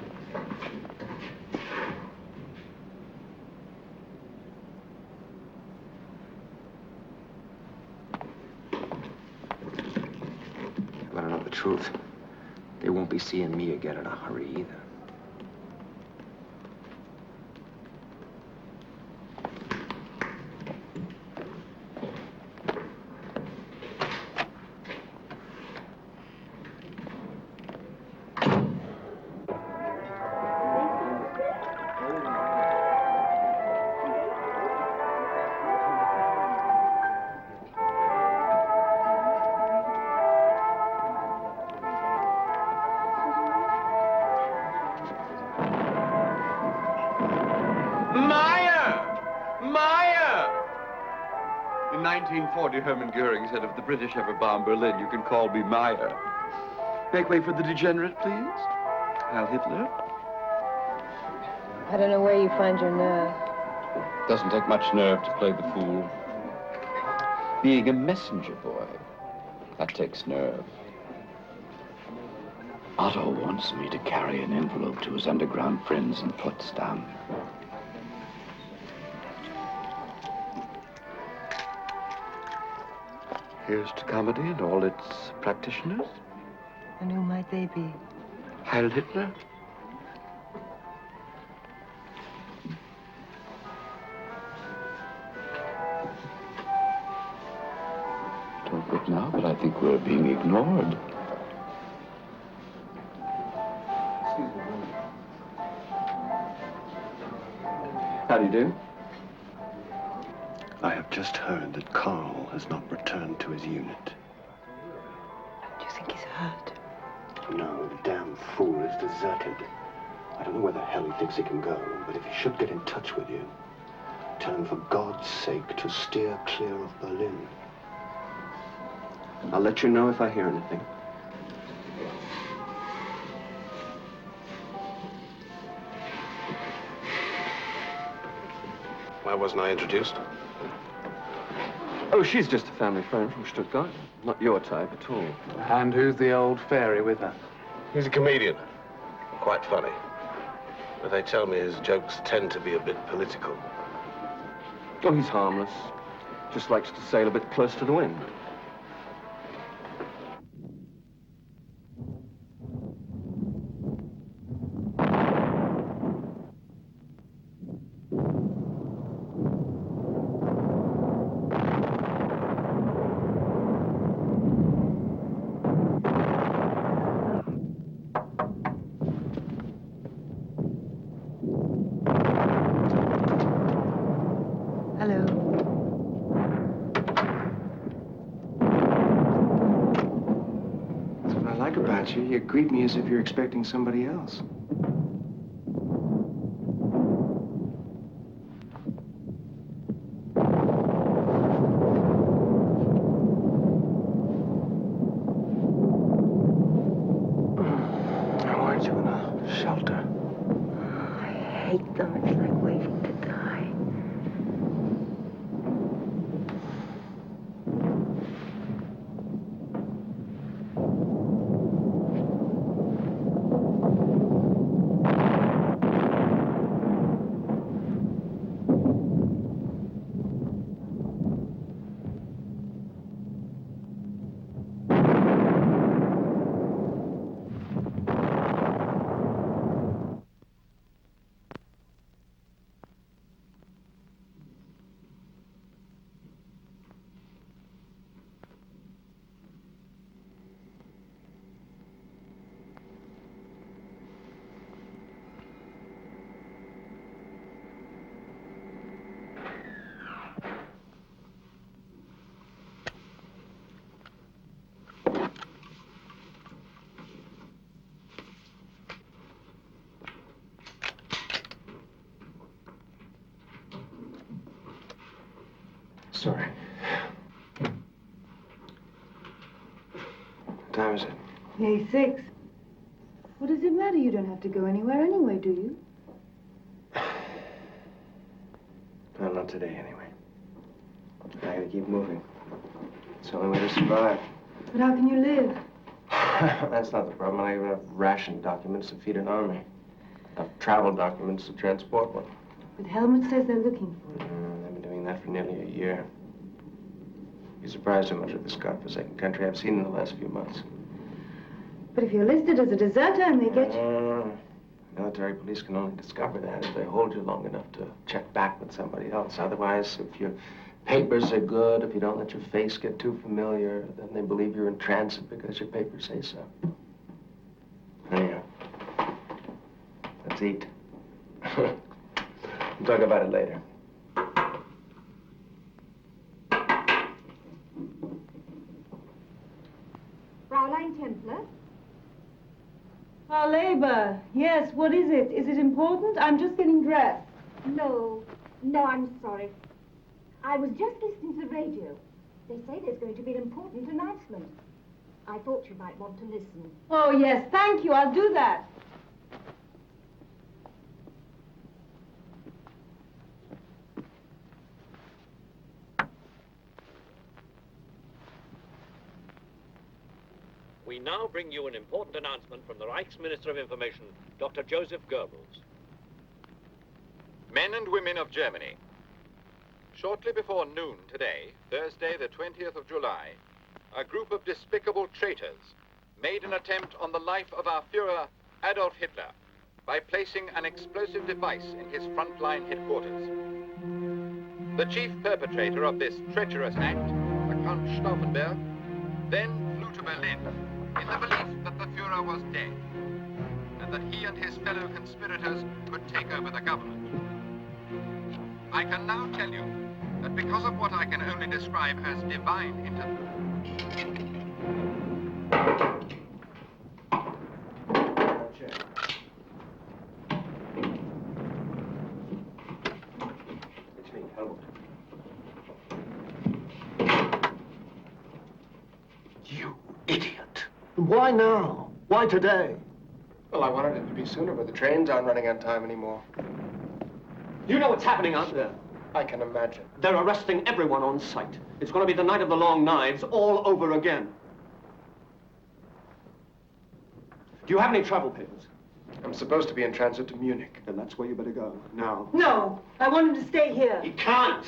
truth, they won't be seeing me again in a hurry either. In 1940, Hermann Goering said, if the British ever bomb Berlin, you can call me Meyer. Make way for the degenerate, please. Heil Hitler. I don't know where you find your nerve. Doesn't take much nerve to play the fool. Being a messenger boy, that takes nerve. Otto wants me to carry an envelope to his underground friends in Potsdam. Here's to comedy and all its practitioners. And who might they be? Heil Hitler. Don't look now, but I think we're being ignored. How do you do? I have just heard that Karl has not returned to his unit. Do you think he's hurt? No, the damn fool is deserted. I don't know where the hell he thinks he can go, but if he should get in touch with you, tell him for God's sake to steer clear of Berlin. I'll let you know if I hear anything. Why wasn't I introduced? Oh, she's just a family friend from Stuttgart. Not your type at all. And who's the old fairy with her? He's a comedian. Quite funny. But they tell me his jokes tend to be a bit political. Oh, he's harmless. Just likes to sail a bit close to the wind. You greet me as if you're expecting somebody else. Why aren't you in a shelter? I hate them. It's like waiting to die. Sorry. What time is it? Nearly 6. What does it matter? You don't have to go anywhere anyway, do you? Well, not today, anyway. I gotta keep moving. It's the only way to survive. But how can you live? That's not the problem. I even have ration documents to feed an army. Enough travel documents to transport one. But Helmut says they're looking for you. I've been doing that for nearly a year. You're surprised how much of this godforsaken country I've seen in the last few months. But if you're listed as a deserter and they get you... Military police can only discover that if they hold you long enough to check back with somebody else. Otherwise, if your papers are good, if you don't let your face get too familiar, then they believe you're in transit because your papers say so. Anyhow, let's eat. We'll talk about it later. Fraulein Templer? Our labor. Yes, what is it? Is it important? I'm just getting dressed. No, I'm sorry. I was just listening to the radio. They say there's going to be an important announcement. I thought you might want to listen. Oh, yes, thank you. I'll do that. We now bring you an important announcement from the Reichsminister of Information, Dr. Joseph Goebbels. Men and women of Germany, shortly before noon today, Thursday the 20th of July, a group of despicable traitors made an attempt on the life of our Führer, Adolf Hitler, by placing an explosive device in his frontline headquarters. The chief perpetrator of this treacherous act, the Count Stauffenberg, then flew to Berlin in the belief that the Führer was dead and that he and his fellow conspirators could take over the government. I can now tell you that because of what I can only describe as divine It's me, Helmut. You idiot. Why now? Why today? Well, I wanted it to be sooner, but the trains aren't running on time anymore. You know what's happening out there? I can imagine. They're arresting everyone on sight. It's going to be the night of the long knives all over again. Do you have any travel papers? I'm supposed to be in transit to Munich. Then that's where you better go, now. No, I want him to stay here. He can't!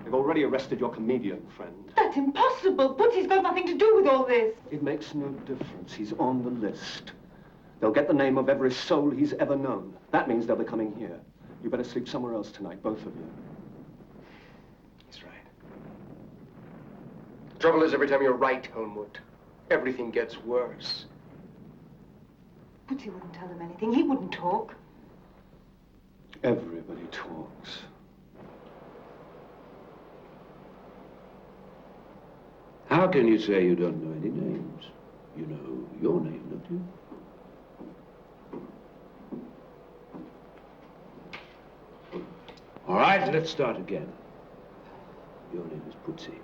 They've already arrested your comedian friend. That's impossible. Putty's got nothing to do with all this. It makes no difference. He's on the list. They'll get the name of every soul he's ever known. That means they'll be coming here. You better sleep somewhere else tonight, both of you. He's right. The trouble is, every time you're right, Helmut, everything gets worse. Putty wouldn't tell him anything. He wouldn't talk. Everybody talks. How can you say you don't know any names? You know your name, don't you? All right, let's start again. Your name is Putzi.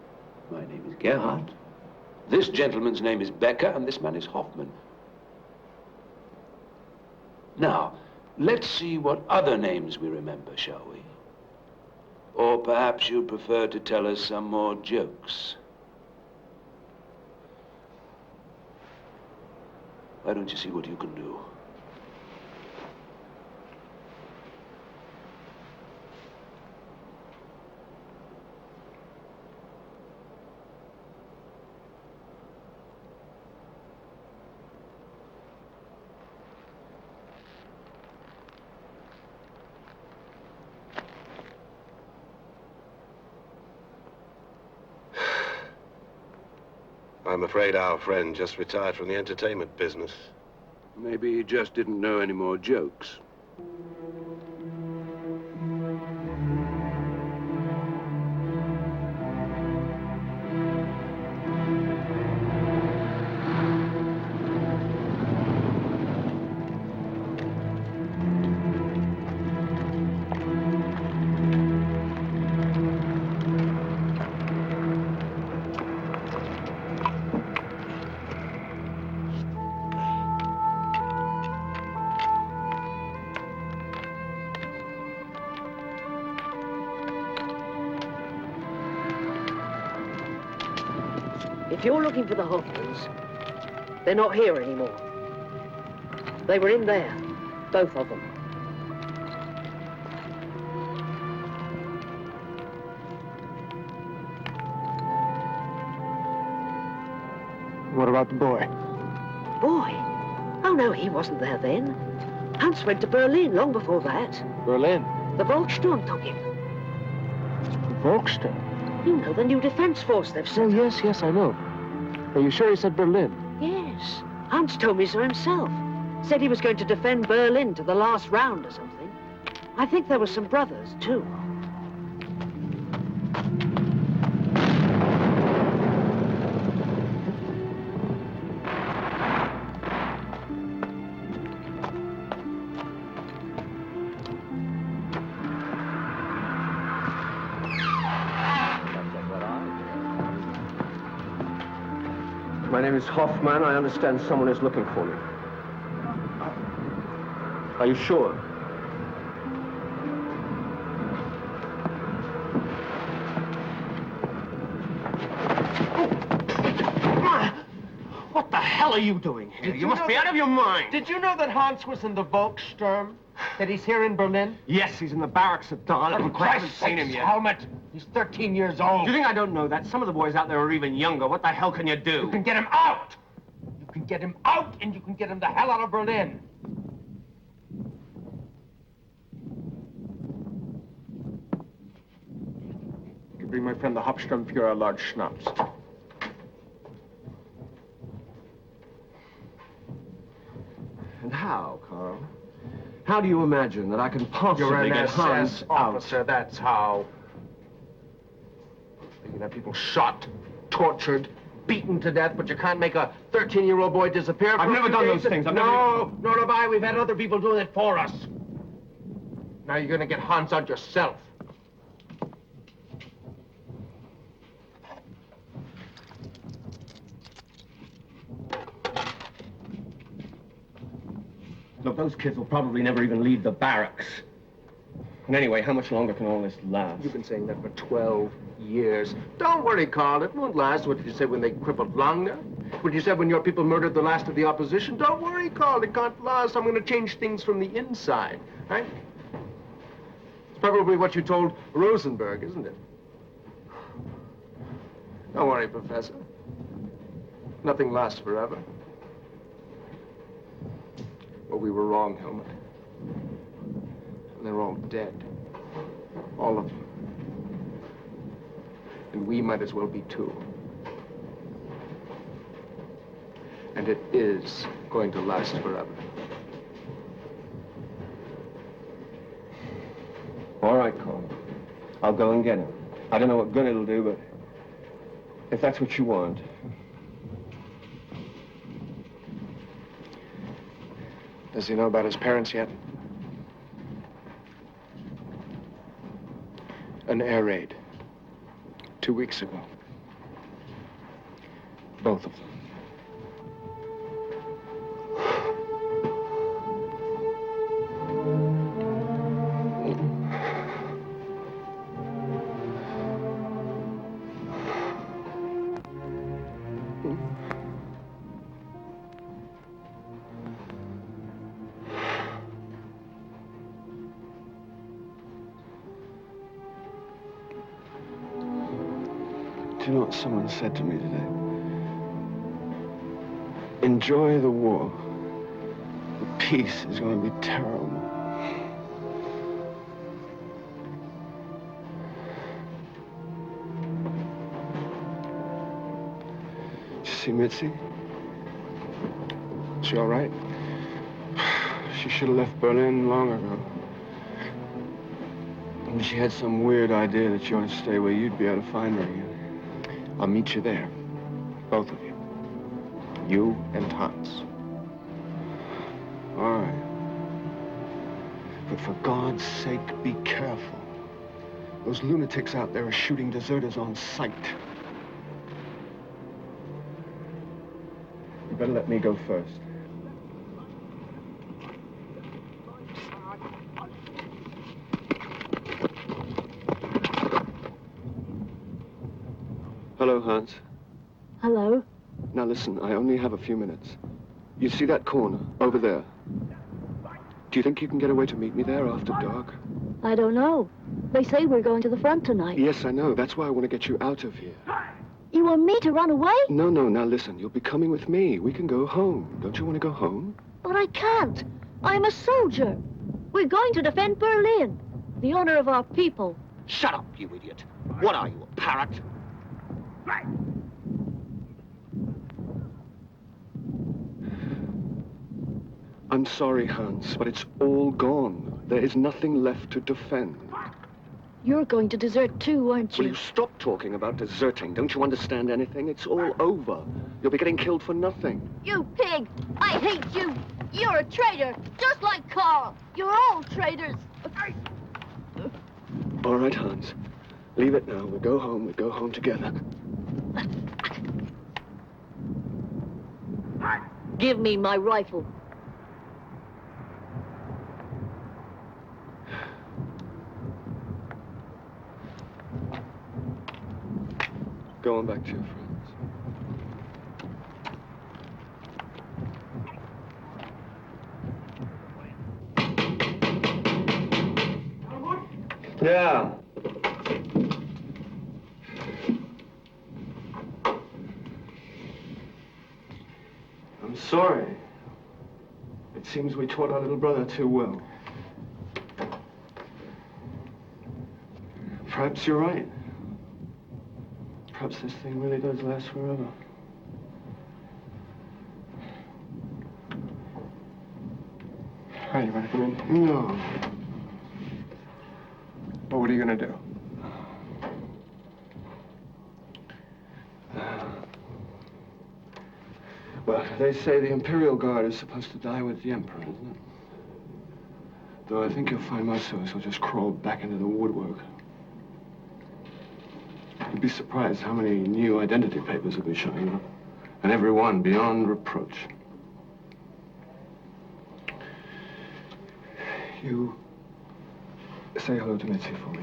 My name is Gerhardt. This gentleman's name is Becker, and this man is Hoffman. Now, let's see what other names we remember, shall we? Or perhaps you prefer to tell us some more jokes. Why don't you see what you can do? I'm afraid our friend just retired from the entertainment business. Maybe he just didn't know any more jokes. If you're looking for the Hoffmans, they're not here anymore. They were in there, both of them. What about the boy? Boy? Oh, no, he wasn't there then. Hans went to Berlin long before that. Berlin? The Volkssturm took him. Volkssturm? You know, the new defense force they've sent. Oh, yes, I know. Are you sure he said Berlin? Yes. Hans told me so himself. Said he was going to defend Berlin to the last round or something. I think there were some brothers, too. My name is Hoffman. I understand someone is looking for me. Are you sure? What the hell are you doing here? You must be out of your mind. Did you know that Hans was in the Volkssturm? That he's here in Berlin? Yes, he's in the barracks at Dahl. For I haven't seen him yet. Helmet. He's 13 years old. Do you think I don't know that? Some of the boys out there are even younger. What the hell can you do? You can get him out! You can get him out, and you can get him the hell out of Berlin. You bring my friend the Hauptsturmführer a large schnapps. And how, Carl? How do you imagine that I can possibly You're an get Hans SS out? officer, that's how. You can have people shot, tortured, beaten to death, but you can't make a 13-year-old boy disappear for I've a never few done days. those things. No, nor have I. We've had other people doing it for us. Now you're going to get Hans out yourself. Look, those kids will probably never even leave the barracks. And anyway, how much longer can all this last? You've been saying that for 12 years. Don't worry, Carl. It won't last. What did you say when they crippled Wagner? What you said when your people murdered the last of the opposition? Don't worry, Carl. It can't last. I'm going to change things from the inside, right? It's probably what you told Rosenberg, isn't it? Don't worry, Professor. Nothing lasts forever. But we were wrong, Helmut. And they're all dead. All of them. And we might as well be too. And it is going to last forever. All right, Carl. I'll go and get him. I don't know what good it'll do, but if that's what you want. Does he know about his parents yet? An air raid. 2 weeks ago. Both of them. Do you know what someone said to me today? Enjoy the war. The peace is going to be terrible. Did you see Mitzi? Is she all right? She should have left Berlin long ago. And she had some weird idea that she ought to stay where you'd be able to find her again. I'll meet you there. Both of you. You and Hans. All right. But for God's sake, be careful. Those lunatics out there are shooting deserters on sight. You better let me go first. Hello, Hans. Hello. Now listen, I only have a few minutes. You see that corner, over there? Do you think you can get away to meet me there after dark? I don't know. They say we're going to the front tonight. Yes, I know. That's why I want to get you out of here. You want me to run away? No, now listen. You'll be coming with me. We can go home. Don't you want to go home? But I can't. I'm a soldier. We're going to defend Berlin, the honor of our people. Shut up, you idiot. What are you, a parrot? I'm sorry, Hans, but it's all gone. There is nothing left to defend. You're going to desert too, aren't Will you? you stop talking about deserting? Don't you understand anything? It's all over. You'll be getting killed for nothing. You pig! I hate you! You're a traitor, just like Carl. You're all traitors. All right, Hans. Leave it now. We'll go home. We'll go home together. Give me my rifle. Go on back to your friends. Yeah. I'm sorry. It seems we taught our little brother too well. Perhaps you're right. Perhaps this thing really does last forever. Are you ready to come in? No. Well, what are you going to do? Well, they say the Imperial Guard is supposed to die with the Emperor, isn't it? Though I think you'll find most of us will just crawl back into the woodwork. You'd be surprised how many new identity papers will be showing up. And every one beyond reproach. You say hello to Mitzi for me.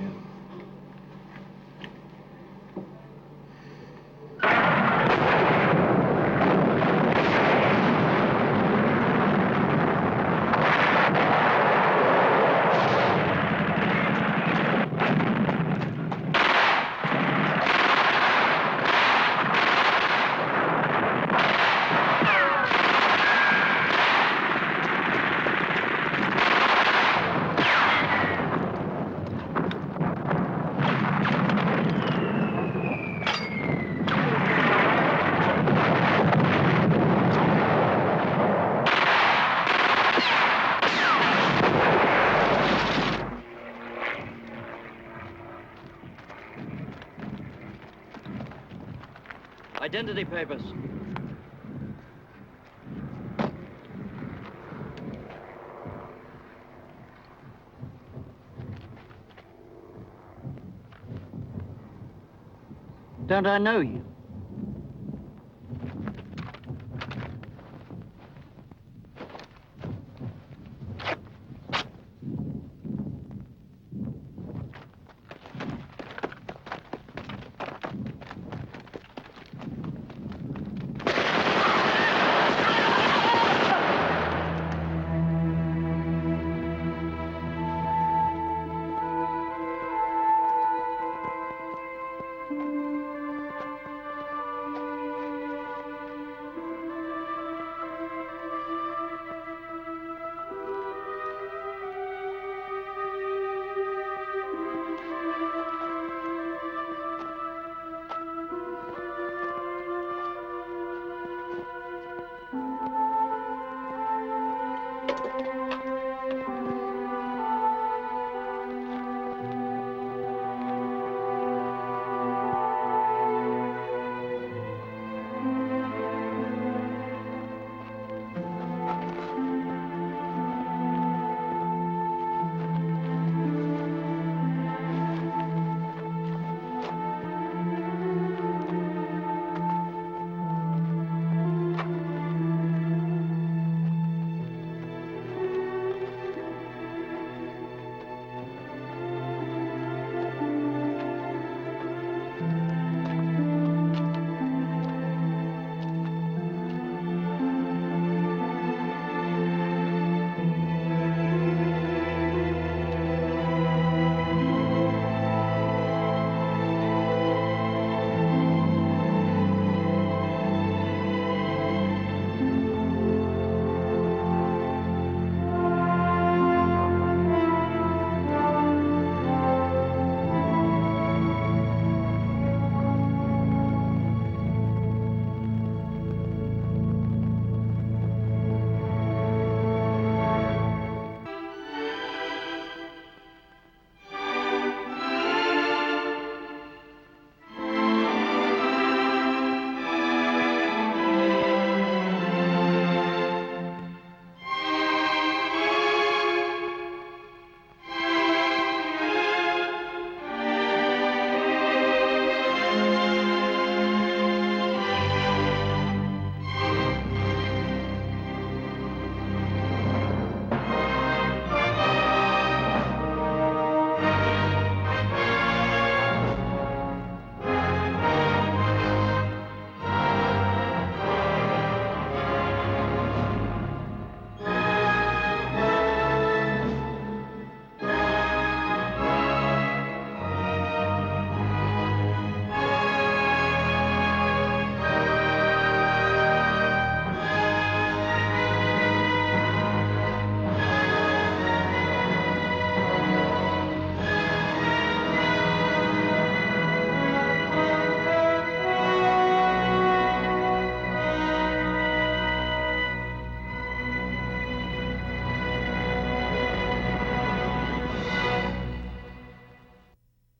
Identity papers. Don't I know you?